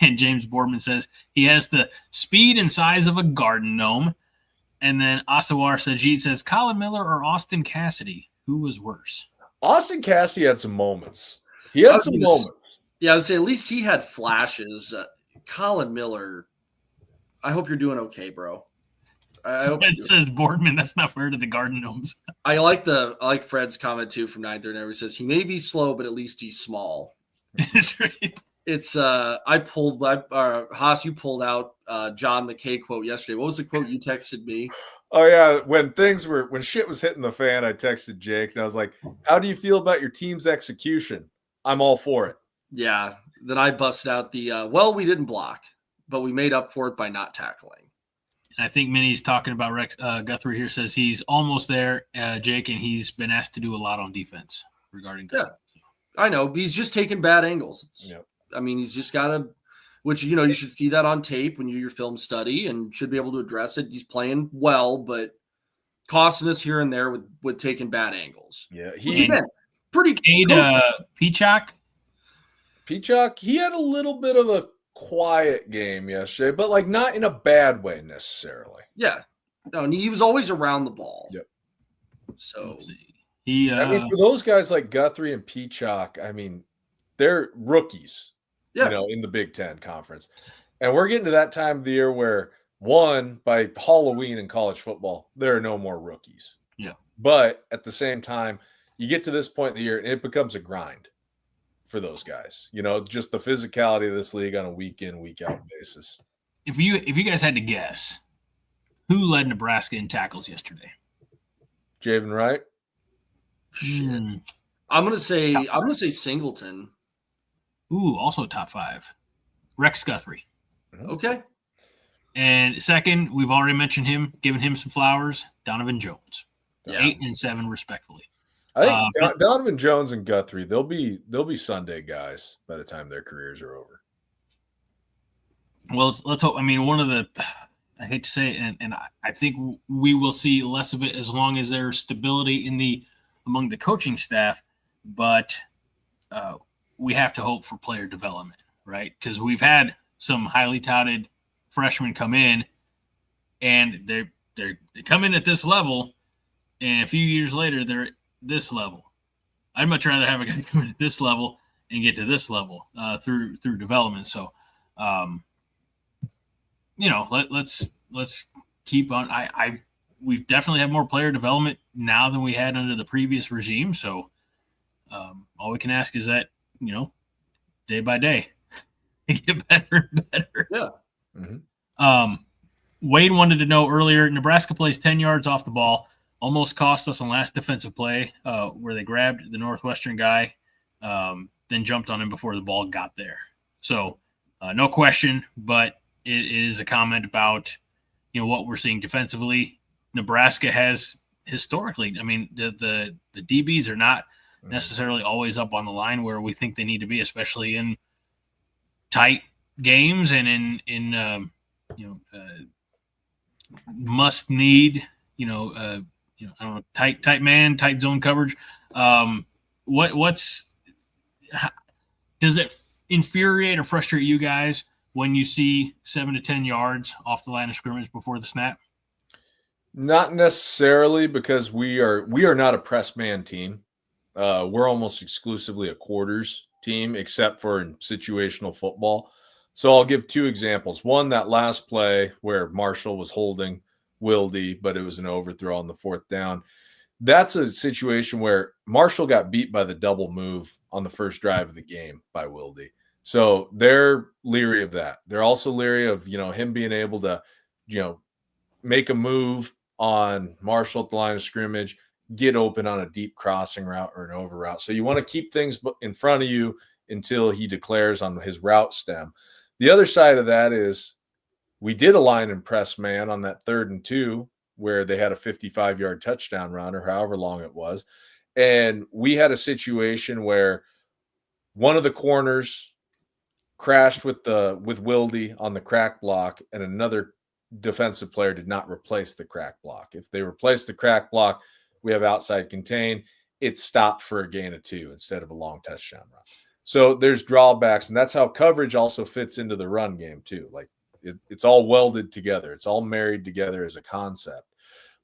And James Boardman says he has the speed and size of a garden gnome. And then Asawar Sajid says Colin Miller or Austin Cassidy, who was worse? Austin Cassidy had some moments. He had some moments. Yeah, I would say at least he had flashes. Colin Miller, I hope you're doing okay, bro. I hope It says Boardman. That's not fair to the Garden Gnomes. I like Fred's comment too from 939. He says he may be slow, but at least he's small. That's right. It's Haas, you pulled out John McKay quote yesterday. What was the quote you texted me? Oh yeah, when shit was hitting the fan, I texted Jake and I was like, "How do you feel about your team's execution?" I'm all for it. Yeah. Then I busted out the we didn't block, but we made up for it by not tackling. I think Minnie's talking about Rex Guthrie here. Says he's almost there, Jake, and he's been asked to do a lot on defense regarding Guthrie. Yeah, I know. He's just taking bad angles. Yep. I mean, he's just got to, which, you should see that on tape when you do your film study and should be able to address it. He's playing well, but costing us here and there with taking bad angles. Yeah. Which, again, pretty Peacock, he had a little bit of a quiet game yesterday, but like not in a bad way necessarily. Yeah. No, and he was always around the ball. Yep. So let's see. For those guys like Guthrie and Peacock, I mean, they're rookies, in the Big Ten Conference. And we're getting to that time of the year where, by Halloween in college football, there are no more rookies. Yeah. But at the same time, you get to this point in the year, and it becomes a grind for those guys. Just the physicality of this league on a week in, week out basis. If you guys had to guess, who led Nebraska in tackles yesterday? Javen Wright? Shit. I'm gonna say Singleton. Ooh, also top 5. Rex Guthrie. Okay. And second, we've already mentioned him, given him some flowers, Donovan Jones. Yeah. 8 and 7 respectfully. I think Donovan Jones and Guthrie, they'll be Sunday guys by the time their careers are over. Well, let's hope. I mean, one of the, I hate to say it, and I think we will see less of it as long as there's stability among the coaching staff, but we have to hope for player development, right? Because we've had some highly touted freshmen come in, and they come in at this level, and a few years later they're at this level. I'd much rather have a guy come in at this level and get to this level through development. So, let's keep on. We definitely have more player development now than we had under the previous regime. So, all we can ask is that, day by day, get better and better. Yeah. Mm-hmm. Wade wanted to know earlier, Nebraska plays 10 yards off the ball, almost cost us on last defensive play where they grabbed the Northwestern guy, then jumped on him before the ball got there. So no question, but it is a comment about, what we're seeing defensively. Nebraska has historically, I mean, the DBs are not necessarily always up on the line where we think they need to be, especially in tight games and in must need, I don't know, tight man, tight zone coverage. Does it infuriate or frustrate you guys when you see 7 to 10 yards off the line of scrimmage before the snap? Not necessarily, because we are not a press man team. We're almost exclusively a quarters team, except for in situational football. So I'll give 2 examples. One, that last play where Marshall was holding Wilde, but it was an overthrow on the 4th down. That's a situation where Marshall got beat by the double move on the first drive of the game by Wilde. So they're leery of that. They're also leery of, him being able to, make a move on Marshall at the line of scrimmage, get open on a deep crossing route or an over route. So you want to keep things in front of you until he declares on his route stem. The other side of that is we did a line and press man on that 3rd and 2 where they had a 55-yard touchdown run or however long it was. And we had a situation where one of the corners crashed with Wilde on the crack block, and another defensive player did not replace the crack block. If they replace the crack block, we have outside contain. It stopped for a gain of 2 instead of a long touchdown run. So there's drawbacks, and that's how coverage also fits into the run game too. Like it's all welded together. It's all married together as a concept.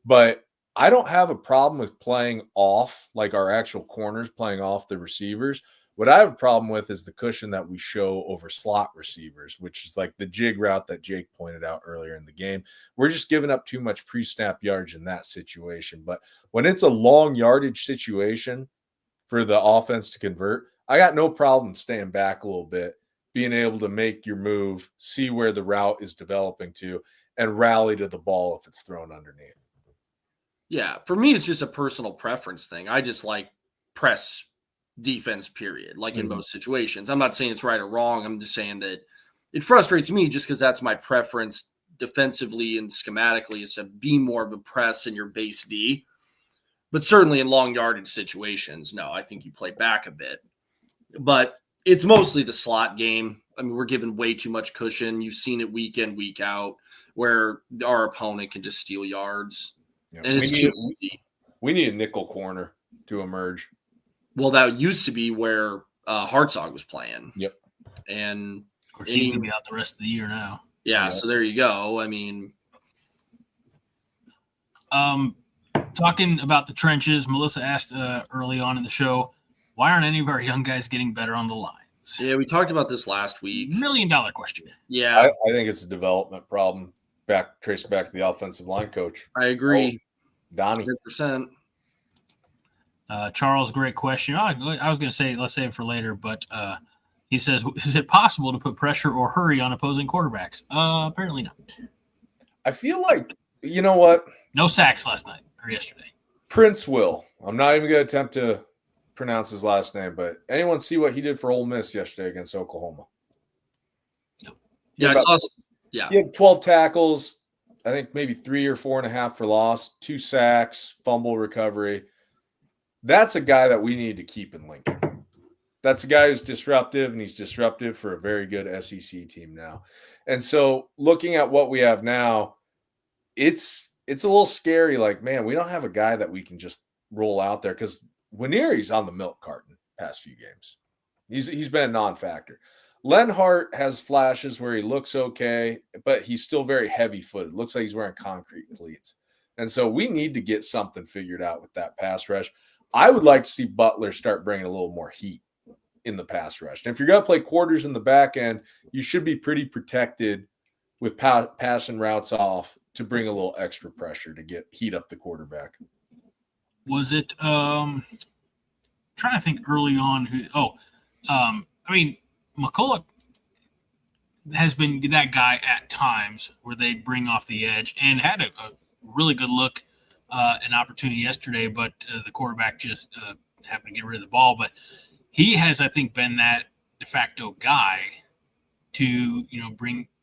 But I don't have a problem with playing off, like our actual corners playing off the receivers. What I have a problem with is the cushion that we show over slot receivers, which is like the jig route that Jake pointed out earlier in the game. We're just giving up too much pre-snap yards in that situation. But when it's a long yardage situation for the offense to convert, I got no problem staying back a little bit, being able to make your move, see where the route is developing to, and rally to the ball if it's thrown underneath. Yeah, for me, it's just a personal preference thing. I just like press defense, period, like in most situations. I'm not saying it's right or wrong. I'm just saying that it frustrates me just because that's my preference defensively and schematically, is to be more of a press in your base D. But certainly in long yardage situations, no, I think you play back a bit. But it's mostly the slot game. I mean, we're given way too much cushion. You've seen it week in, week out, where our opponent can just steal yards. Yeah, And it's too easy. We need a nickel corner to emerge. Well, that used to be where Hartzog was playing. Yep. And of course, he's going to be out the rest of the year now. Yeah, so there you go. I mean, talking about the trenches, Melissa asked early on in the show, why aren't any of our young guys getting better on the lines? Yeah, we talked about this last week. $1 million question. Yeah. I think it's a development problem. Trace back to the offensive line coach. I agree. Donnie. 100%. Charles, great question. I was going to say, let's save it for later, but he says, is it possible to put pressure or hurry on opposing quarterbacks? Apparently not. I feel like, you know what? No sacks last night or yesterday. Prince Will. I'm not even going to attempt to pronounce his last name, but anyone see what he did for Ole Miss yesterday against Oklahoma? No. Yeah, I saw. Yeah. He had 12 tackles, I think maybe 3 or 4.5 for loss, 2 sacks, fumble recovery. That's a guy that we need to keep in Lincoln. That's a guy who's disruptive, and he's disruptive for a very good SEC team now. And so looking at what we have now, it's a little scary. Like, man, we don't have a guy that we can just roll out there, because Winieri's on the milk carton past few games. He's been a non-factor. Lenhart has flashes where he looks okay, but he's still very heavy-footed. Looks like he's wearing concrete cleats. And so we need to get something figured out with that pass rush. I would like to see Butler start bringing a little more heat in the pass rush. And if you're going to play quarters in the back end, you should be pretty protected with passing routes off to bring a little extra pressure to heat up the quarterback. Was it trying to think early on I mean, McCulloch has been that guy at times where they bring off the edge, and had a really good look, an opportunity yesterday, but the quarterback just happened to get rid of the ball. But he has, I think, been that de facto guy to,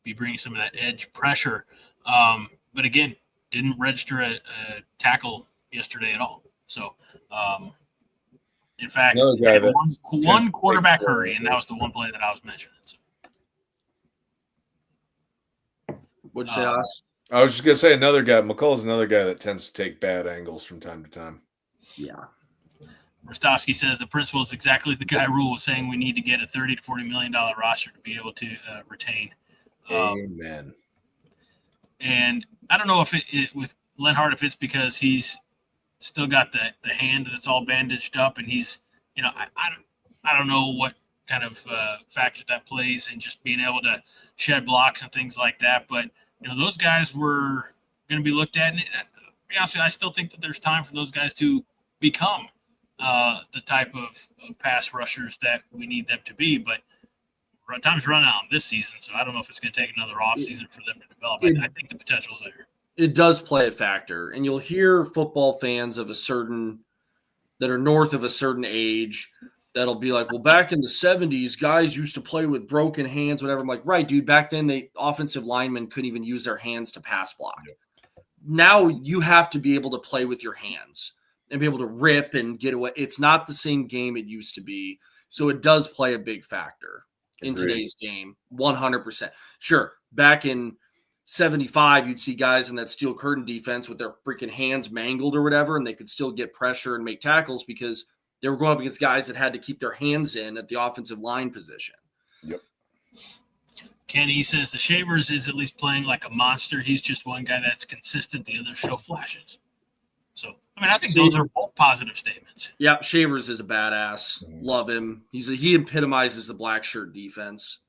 be bringing some of that edge pressure. But again, didn't register a tackle yesterday at all. So, in fact, one quarterback hurry, and that was the one play that I was mentioning. So. What'd you say, Haas? I was just going to say another guy. McCullough's another guy that tends to take bad angles from time to time. Yeah. Rostowski says the principal is exactly the guy Rule was saying we need to get a $30 to $40 million roster to be able to retain. Amen. And I don't know if it with Lenhart, if it's because he's still got the hand that's all bandaged up, and he's, I don't know what kind of factor that plays in just being able to shed blocks and things like that. But, those guys were going to be looked at. And to be honest with you, I still think that there's time for those guys to become the type of pass rushers that we need them to be. But time's run out this season, so I don't know if it's going to take another offseason for them to develop. I think the potential's there. It does play a factor, and you'll hear football fans that are north of a certain age that'll be like, well, back in the 70s, guys used to play with broken hands, whatever. I'm like, right, dude, back then the offensive linemen couldn't even use their hands to pass block. Now you have to be able to play with your hands and be able to rip and get away. It's not the same game it used to be, so it does play a big factor in today's game, 100%. Sure, back in 75, you'd see guys in that steel curtain defense with their freaking hands mangled or whatever, and they could still get pressure and make tackles because they were going up against guys that had to keep their hands in at the offensive line position. Yep. Kenny says the Shavers is at least playing like a monster. He's just one guy that's consistent. The others show flashes. So, I mean, I think those are both positive statements. Yeah, Shavers is a badass. Love him. He epitomizes the black shirt defense.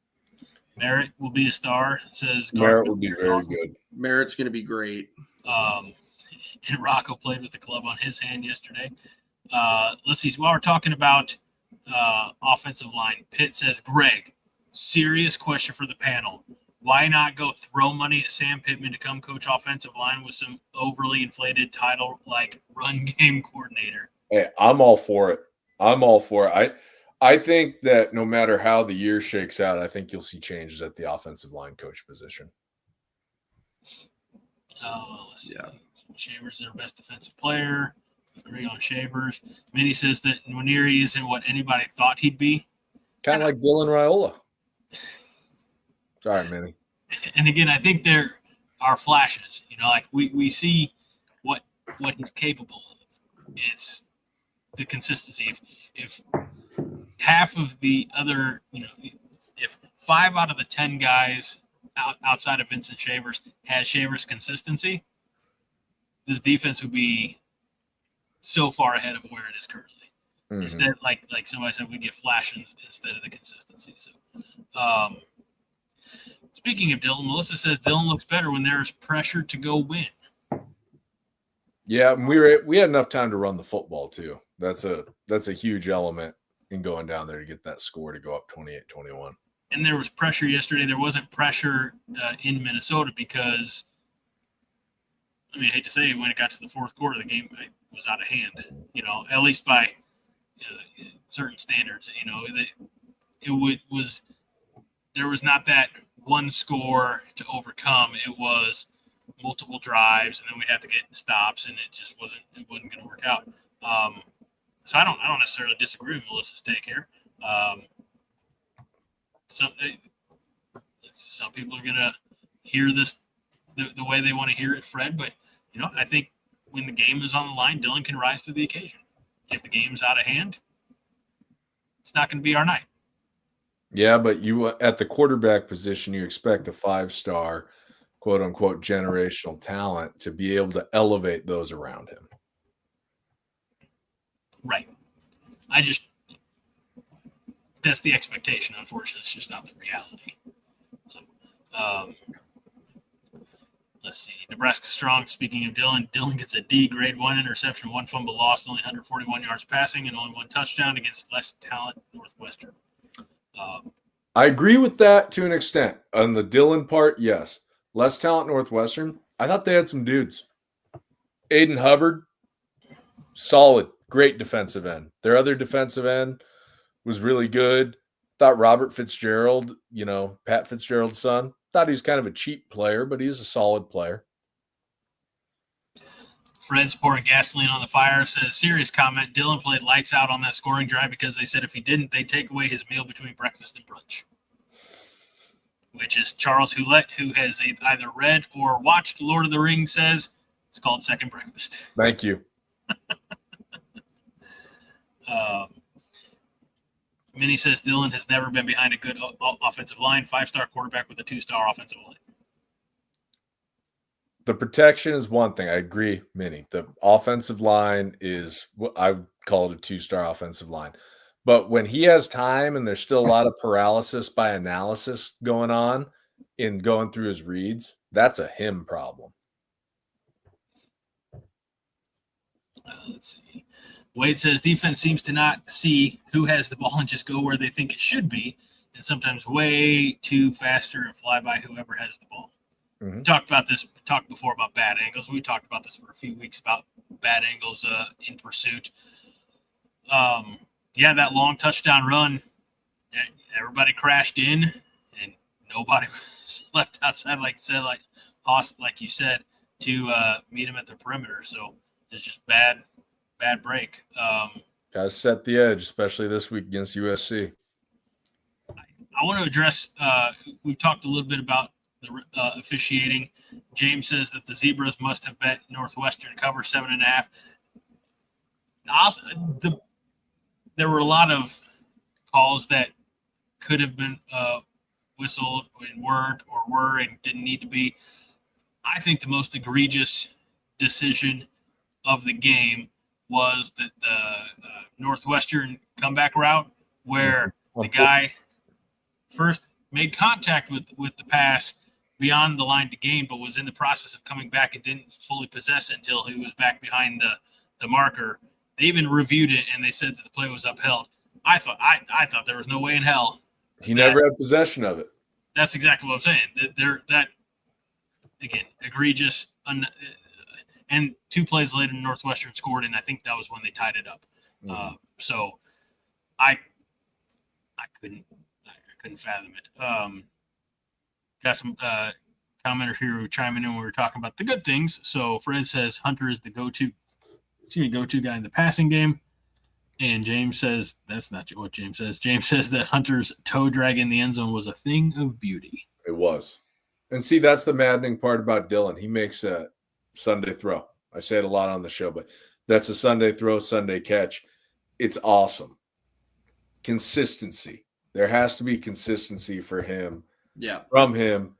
Merritt will be a star, says Merritt will be very good. Merritt's going to be great. And Rocco played with the club on his hand yesterday. Let's see. While we're talking about offensive line, Pitt says, Greg, serious question for the panel. Why not go throw money at Sam Pittman to come coach offensive line with some overly inflated title like run game coordinator? Hey, I'm all for it. I think that no matter how the year shakes out, I think you'll see changes at the offensive line coach position. Let's see. Yeah. Shavers is their best defensive player. Agree on Shavers. Minnie says that Nwaneri isn't what anybody thought he'd be. Kind of like Dylan Raiola. Sorry, Minnie. And again, I think there are flashes. Like we see what he's capable of. It's the consistency. If half of the other, if 5 out of the 10 guys outside of Vincent Shavers had Shavers' consistency, this defense would be so far ahead of where it is currently. Mm-hmm. Instead, like somebody said, we get flashes instead of the consistency. So, speaking of Dylan, Melissa says Dylan looks better when there's pressure to go win. Yeah, we had enough time to run the football too. That's a huge element in going down there to get that score to go up 28-21. And there was pressure yesterday. There wasn't pressure in Minnesota because, I mean, I hate to say it, when it got to the fourth quarter, the game was out of hand, at least by certain standards. There was not that one score to overcome. It was multiple drives, and then we'd have to get stops, and it wasn't going to work out. So I don't necessarily disagree with Melissa's take here. Some people are going to hear this the way they want to hear it, Fred, but I think when the game is on the line, Dylan can rise to the occasion. If the game's out of hand, it's not going to be our night. Yeah, but you at the quarterback position, you expect a 5-star, quote unquote, generational talent to be able to elevate those around him. Right. That's the expectation. Unfortunately, it's just not the reality. So, let's see. Nebraska strong. Speaking of Dylan gets a D, grade 1 interception, 1 fumble lost, only 141 yards passing, and only 1 touchdown against less talent Northwestern. I agree with that to an extent. On the Dylan part, yes. Less talent Northwestern. I thought they had some dudes. Aiden Hubbard, solid, great defensive end. Their other defensive end was really good. Thought Robert Fitzgerald, Pat Fitzgerald's son, thought he was kind of a cheap player, but he was a solid player. Fred's pouring gasoline on the fire, says, serious comment, Dylan played lights out on that scoring drive because they said if he didn't, they'd take away his meal between breakfast and brunch. Which is Charles Houlette, who has either read or watched Lord of the Rings, says it's called second breakfast. Thank you. Minnie says Dylan has never been behind a good offensive line, 5-star quarterback with a 2-star offensive line. The protection is one thing. I agree, Minnie. The offensive line is what I would call it a 2-star offensive line. But when he has time and there's still a lot of paralysis by analysis going on in going through his reads, that's a him problem. Let's see. Wade says defense seems to not see who has the ball and just go where they think it should be, and sometimes way too faster and fly by whoever has the ball. Mm-hmm. We talked before about bad angles. We talked about this for a few weeks about bad angles in pursuit. That long touchdown run, everybody crashed in, and nobody was left outside, like you said, to meet him at the perimeter. So it's just bad break. Got to set the edge, especially this week against USC. I want to address, we've talked a little bit about the officiating. James says that the Zebras must have bet Northwestern cover 7.5. There were a lot of calls that could have been whistled and were and didn't need to be. I think the most egregious decision of the game was the Northwestern comeback route where the guy first made contact with the pass beyond the line to gain, but was in the process of coming back and didn't fully possess it until he was back behind the marker. They even reviewed it and they said that the play was upheld. I thought there was no way in hell he never had possession of it. That's exactly what I'm saying. That again, egregious. And 2 plays later, Northwestern scored, and I think that was when they tied it up. So I couldn't fathom it. Got some commenters here who chiming in when we were talking about the good things. So Fred says Hunter is the go-to guy in the passing game. And James says that's not what James says. James says that Hunter's toe drag in the end zone was a thing of beauty. It was. And see, that's the maddening part about Dylan. He makes a Sunday throw. I say it a lot on the show, but that's a Sunday throw, Sunday catch. It's awesome. Consistency. There has to be consistency for him. Yeah. From him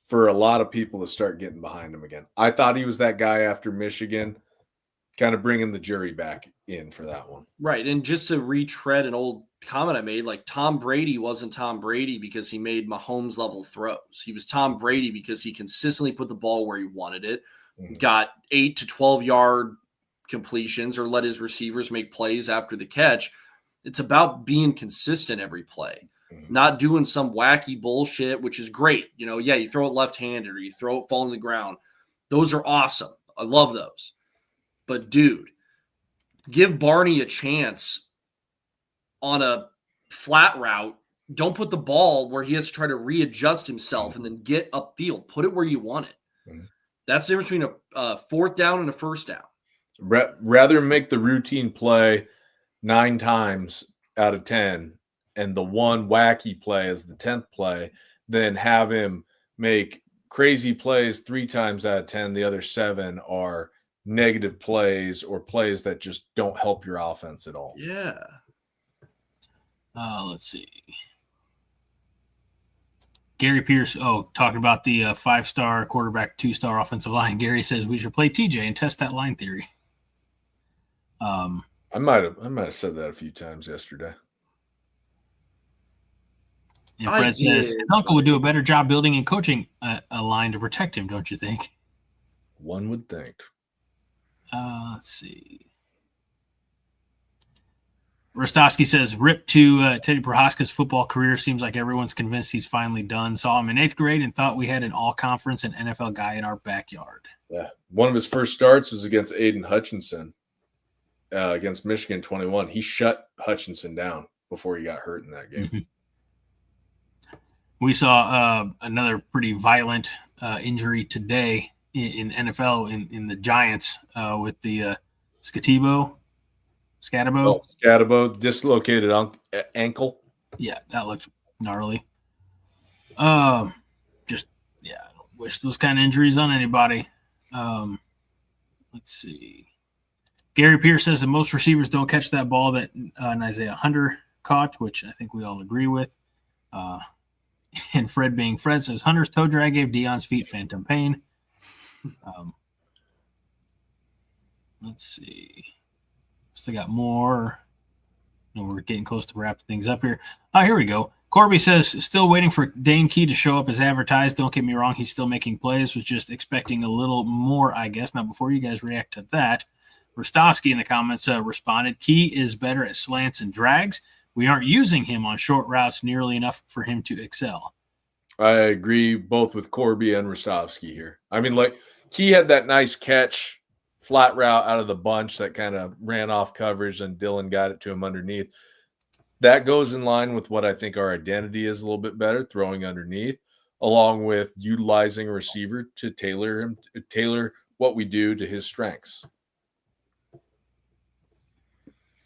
for a lot of people to start getting behind him again. I thought he was that guy after Michigan, kind of bringing the jury back in for that one. Right. And just to retread an old comment I made, like Tom Brady wasn't Tom Brady because he made Mahomes level throws. He was Tom Brady because he consistently put the ball where he wanted it, got 8 to 12 yard completions or let his receivers make plays after the catch. It's about being consistent every play, not doing some wacky bullshit, which is great. You know, yeah, you throw it left-handed or you throw it falling to the ground. Those are awesome. I love those. But, dude, give Barney a chance on a flat route. Don't put the ball where he has to try to readjust himself and then get upfield. Put it where you want it. That's the difference between a fourth down and a first down. Rather make the routine play 9 times out of 10 and the one wacky play as the 10th play than have him make crazy plays 3 times out of 10. The other 7 are negative plays or plays that just don't help your offense at all. Yeah. Let's see. Gary Pierce, talking about the 5-star quarterback, 2-star offensive line. Gary says we should play TJ and test that line theory. I might have said that a few times yesterday. And Fred says his uncle would do a better job building and coaching a line to protect him, don't you think? One would think. Let's see. Rostowski says, rip to Teddy Prohaska's football career. Seems like everyone's convinced he's finally done. Saw him in 8th grade and thought we had an all-conference and NFL guy in our backyard. Yeah. One of his first starts was against Aiden Hutchinson against Michigan 21. He shut Hutchinson down before he got hurt in that game. Mm-hmm. We saw another pretty violent injury today in NFL in the Giants with the Scatabo, dislocated ankle. Yeah, that looked gnarly. Just I don't wish those kind of injuries on anybody. Let's see. Gary Pierce says that most receivers don't catch that ball that Isaiah Hunter caught, which I think we all agree with. And Fred being Fred says Hunter's toe drag gave Deion's feet phantom pain. Let's see. Still got more. No, we're getting close to wrapping things up here. Here we go. Corby says, still waiting for Dane Key to show up as advertised. Don't get me wrong. He's still making plays. Was just expecting a little more, I guess. Now, before you guys react to that, Rostowski in the comments responded, Key is better at slants and drags. We aren't using him on short routes nearly enough for him to excel. I agree both with Corby and Rostowski here. I mean, like, Key had that nice catch, flat route out of the bunch that kind of ran off coverage, and Dylan got it to him underneath. That goes in line with what I think our identity is a little bit better, throwing underneath, along with utilizing a receiver to tailor what we do to his strengths.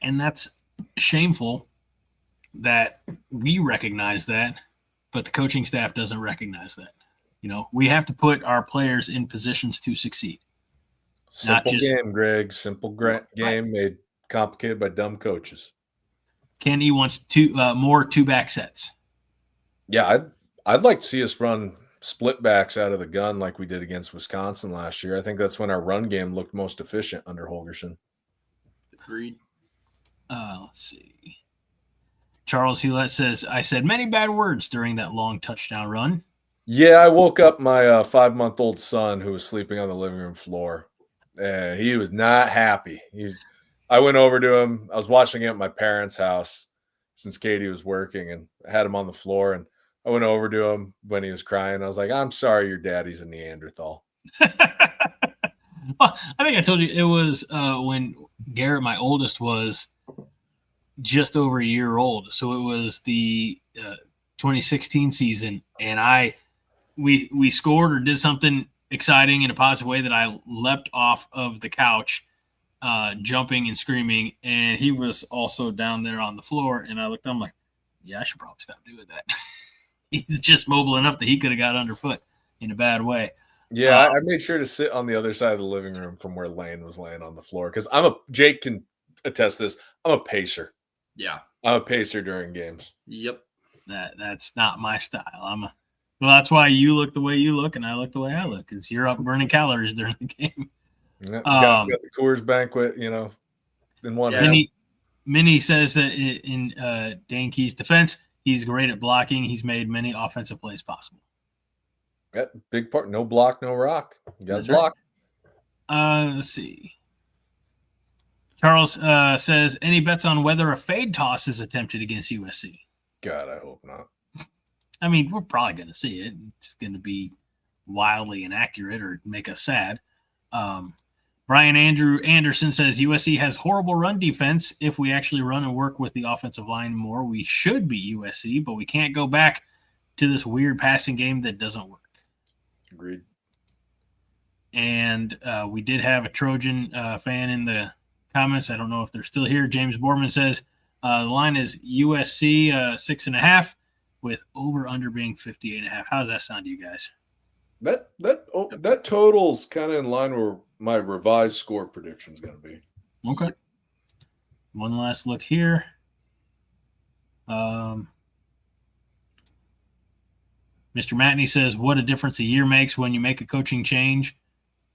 And that's shameful that we recognize that, but the coaching staff doesn't recognize that. You know, we have to put our players in positions to succeed. Simple game, Greg. Simple game made complicated by dumb coaches. Kenny wants more 2-back sets. Yeah, I'd like to see us run split backs out of the gun like we did against Wisconsin last year. I think that's when our run game looked most efficient under Holgerson. Agreed. Let's see. Charles Hewlett says, I said many bad words during that long touchdown run. Yeah, I woke up my 5-month-old son who was sleeping on the living room floor, and he was not happy. I went over to him. I was watching it at my parents' house since Katie was working, and I had him on the floor, and I went over to him when he was crying. I was like, I'm sorry your daddy's a Neanderthal. Well, I think I told you it was when Garrett, my oldest, was just over a year old. So it was the 2016 season, and we scored or did something exciting in a positive way that I leapt off of the couch, jumping and screaming, and he was also down there on the floor. And I looked, I'm like, yeah, I should probably stop doing that. He's just mobile enough that he could have got underfoot in a bad way. Yeah, I made sure to sit on the other side of the living room from where Lane was laying on the floor because Jake can attest this. I'm a pacer. Yeah, I'm a pacer during games. Yep. That's not my style. Well, that's why you look the way you look and I look the way I look, because you're up burning calories during the game. Yeah, got the Coors Banquet, in one hand. Minnie says that in Dane Key's defense, he's great at blocking. He's made many offensive plays possible. That big part. No block, no rock. You got to block. Right. Let's see. Charles says, any bets on whether a fade toss is attempted against USC? God, I hope not. I mean, we're probably going to see it. It's going to be wildly inaccurate or make us sad. Brian Andrew Anderson says USC has horrible run defense. If we actually run and work with the offensive line more, we should beat USC, but we can't go back to this weird passing game that doesn't work. Agreed. And we did have a Trojan fan in the comments. I don't know if they're still here. James Borman says the line is USC 6.5 with over/under being 58.5. How does that sound to you guys? That total's kind of in line where my revised score prediction is going to be. Okay. One last look here. Mr. Matney says, what a difference a year makes when you make a coaching change.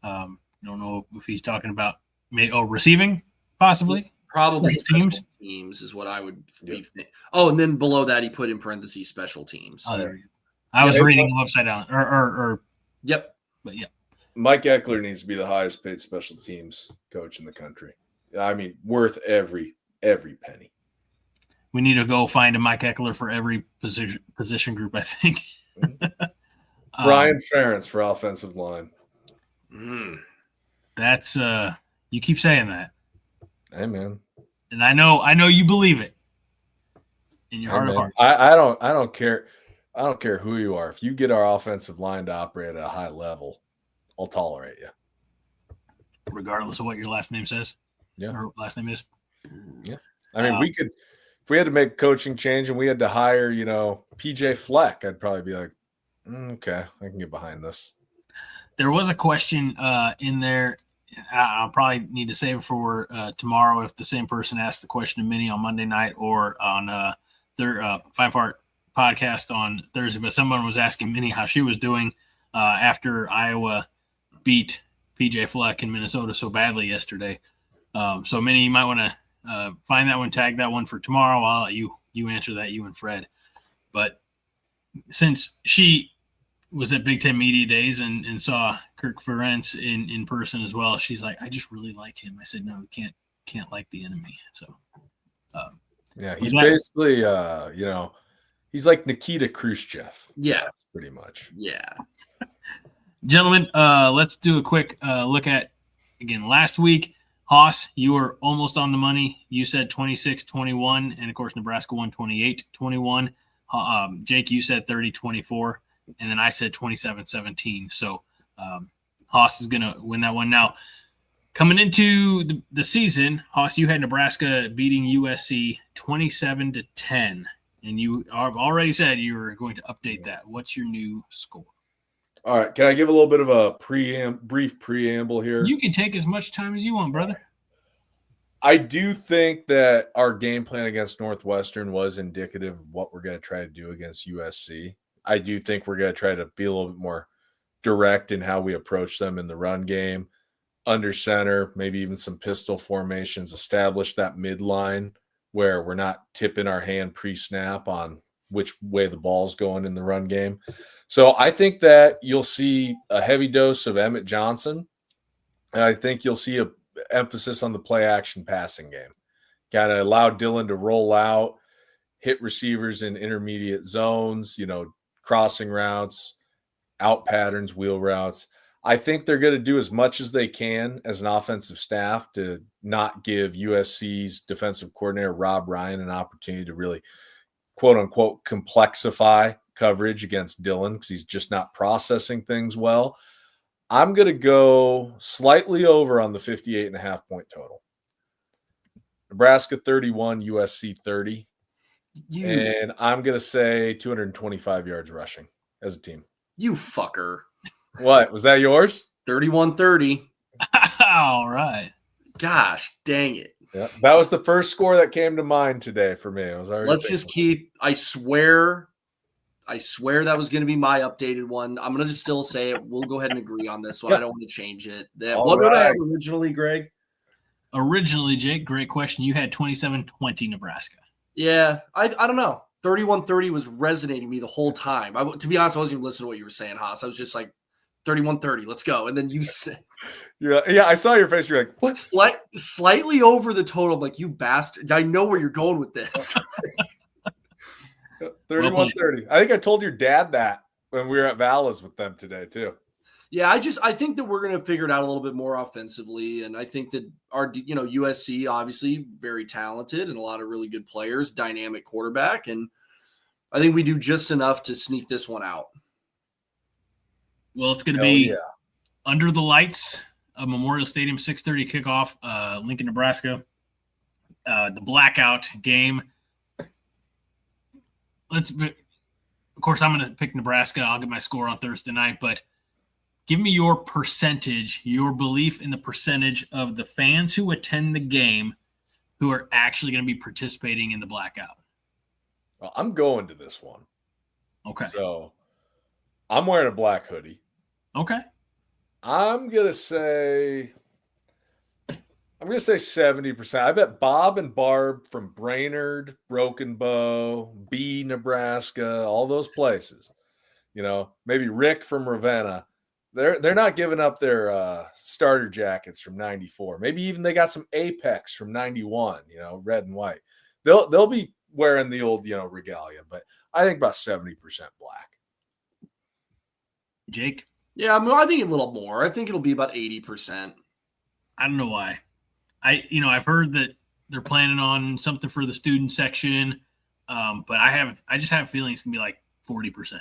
I don't know if he's talking about receiving, possibly. Probably special teams is what I would be. Oh, and then below that, he put in parentheses special teams. Oh, there you go. I was reading them upside down. Yep. But yeah. Mike Eckler needs to be the highest paid special teams coach in the country. I mean, worth every penny. We need to go find a Mike Eckler for every position group, I think. Brian Ferentz for offensive line. That's you keep saying that. Hey man. And I know you believe it in your heart of hearts. I don't care. I don't care who you are. If you get our offensive line to operate at a high level, I'll tolerate you. Regardless of what your last name says. Yeah. Or last name is. Yeah. I mean, if we had to make a coaching change and we had to hire, PJ Fleck, I'd probably be like, okay, I can get behind this. There was a question in there. I'll probably need to save it for tomorrow if the same person asked the question to Minnie on Monday night or on their 5-part podcast on Thursday. But someone was asking Minnie how she was doing after Iowa beat PJ Fleck in Minnesota so badly yesterday. So Minnie, you might want to find that one, tag that one for tomorrow. I'll let you answer that, you and Fred. But since she was at Big Ten Media Days and saw Kirk Ferentz in person as well, she's like, I just really like him. I said, no, you can't like the enemy. So yeah, he's basically he's like Nikita Khrushchev. Yeah, that's pretty much. Yeah. Gentlemen, let's do a quick look at, again, last week. Haas, you were almost on the money. You said 26-21, and, of course, Nebraska won 28-21. Jake, you said 30-24, and then I said 27-17. So Haas is going to win that one. Now, coming into the season, Haas, you had Nebraska beating USC 27-10, and you have already said you were going to update that. What's your new score? All right. Can I give a little bit of a brief preamble here? You can take as much time as you want, brother. I do think that our game plan against Northwestern was indicative of what we're going to try to do against USC. I do think we're going to try to be a little bit more direct in how we approach them in the run game, under center, maybe even some pistol formations, establish that midline where we're not tipping our hand pre-snap on which way the ball's going in the run game. So I think that you'll see a heavy dose of Emmett Johnson. And I think you'll see a emphasis on the play action passing game. Kind of allow Dylan to roll out, hit receivers in intermediate zones, crossing routes, out patterns, wheel routes. I think they're going to do as much as they can as an offensive staff to not give USC's defensive coordinator, Rob Ryan, an opportunity to really, quote unquote, complexify coverage against Dylan because he's just not processing things well. I'm going to go slightly over on the 58.5 point total. Nebraska 31, USC 30. And I'm going to say 225 yards rushing as a team. You fucker. What? Was that yours? 31-30. All right. Gosh, dang it. Yeah, that was the first score that came to mind today for me. I was already Let's just keep – I swear that was going to be my updated one. I'm going to just still say it. We'll go ahead and agree on this one. I don't want to change it. What did I have originally, Greg? Originally, Jake, great question. You had 27-20 Nebraska. Yeah, I don't know. 31-30 was resonating me the whole time. To be honest, I wasn't even listening to what you were saying, Haas. I was just like, 31-30, let's go. And then you said – Yeah, I saw your face. You're like, what? Slightly over the total. I'm like, you bastard. I know where you're going with this. 31-30. I think I told your dad that when we were at Vala's with them today, too. Yeah, I think that we're going to figure it out a little bit more offensively. And I think that our, USC, obviously very talented and a lot of really good players, dynamic quarterback. And I think we do just enough to sneak this one out. Well, it's going to be under the lights of Memorial Stadium, 6:30 kickoff, Lincoln, Nebraska. The blackout game. Of course, I'm going to pick Nebraska. I'll get my score on Thursday night, but give me your percentage, your belief in the percentage of the fans who attend the game who are actually going to be participating in the blackout. Well, I'm going to this one. Okay. So I'm wearing a black hoodie. Okay. I'm going to say 70%. I bet Bob and Barb from Brainerd, Broken Bow, B, Nebraska, all those places, maybe Rick from Ravenna. They're not giving up their starter jackets from 94. Maybe even they got some Apex from 91, red and white. They'll be wearing the old, regalia, but I think about 70% black. Jake? Yeah, I think a little more. I think it'll be about 80%. I don't know why. I've heard that they're planning on something for the student section, but I just have a feeling it's gonna be like 40%.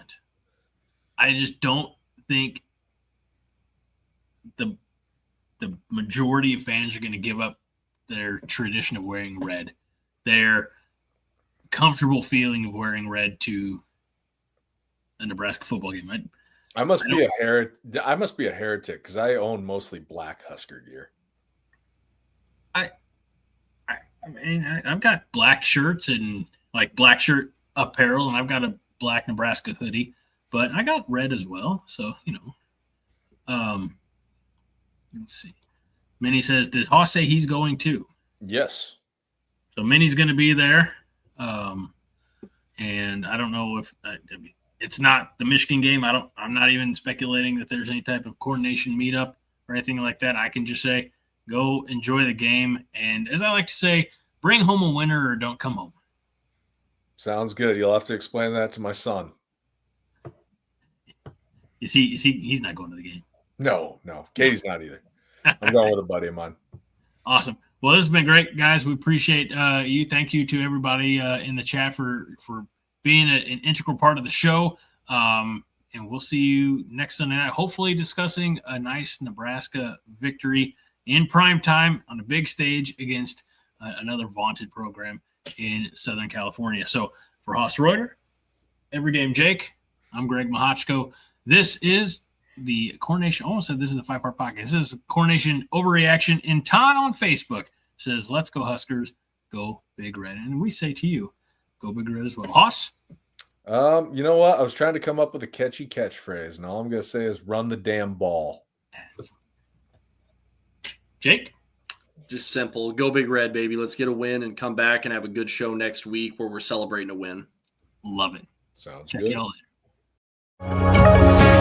I just don't think the majority of fans are going to give up their tradition of wearing red, their comfortable feeling of wearing red to a Nebraska football game. I must be a heretic because I own mostly black Husker gear. I've got black shirts and like black shirt apparel, and I've got a black Nebraska hoodie, but I got red as well. So, let's see. Minnie says, did Haas say he's going too? Yes. So Minnie's going to be there. And I don't know if it's not the Michigan game. I'm not even speculating that there's any type of coordination meetup or anything like that. I can just say, go enjoy the game. And as I like to say, bring home a winner or don't come home. Sounds good. You'll have to explain that to my son. He's not going to the game. No. Katie's not either. I'm going with a buddy of mine. Awesome. Well, this has been great, guys. We appreciate you. Thank you to everybody in the chat for being an integral part of the show. And we'll see you next Sunday night, hopefully discussing a nice Nebraska victory in prime time on a big stage against another vaunted program in Southern California. So for Haas Reuter, Every Game Jake, I'm Greg Mahachko. This is the Coronation. I almost said this is the 5-part podcast. This is the Coronation Overreaction. And Todd on Facebook says, let's go Huskers, go Big Red. And we say to you, go Big Red as well. Haas? You know what? I was trying to come up with a catchy catchphrase, and all I'm going to say is run the damn ball. Jake? Just simple. Go Big Red, baby. Let's get a win and come back and have a good show next week where we're celebrating a win. Love it. Sounds Check good. y'all later.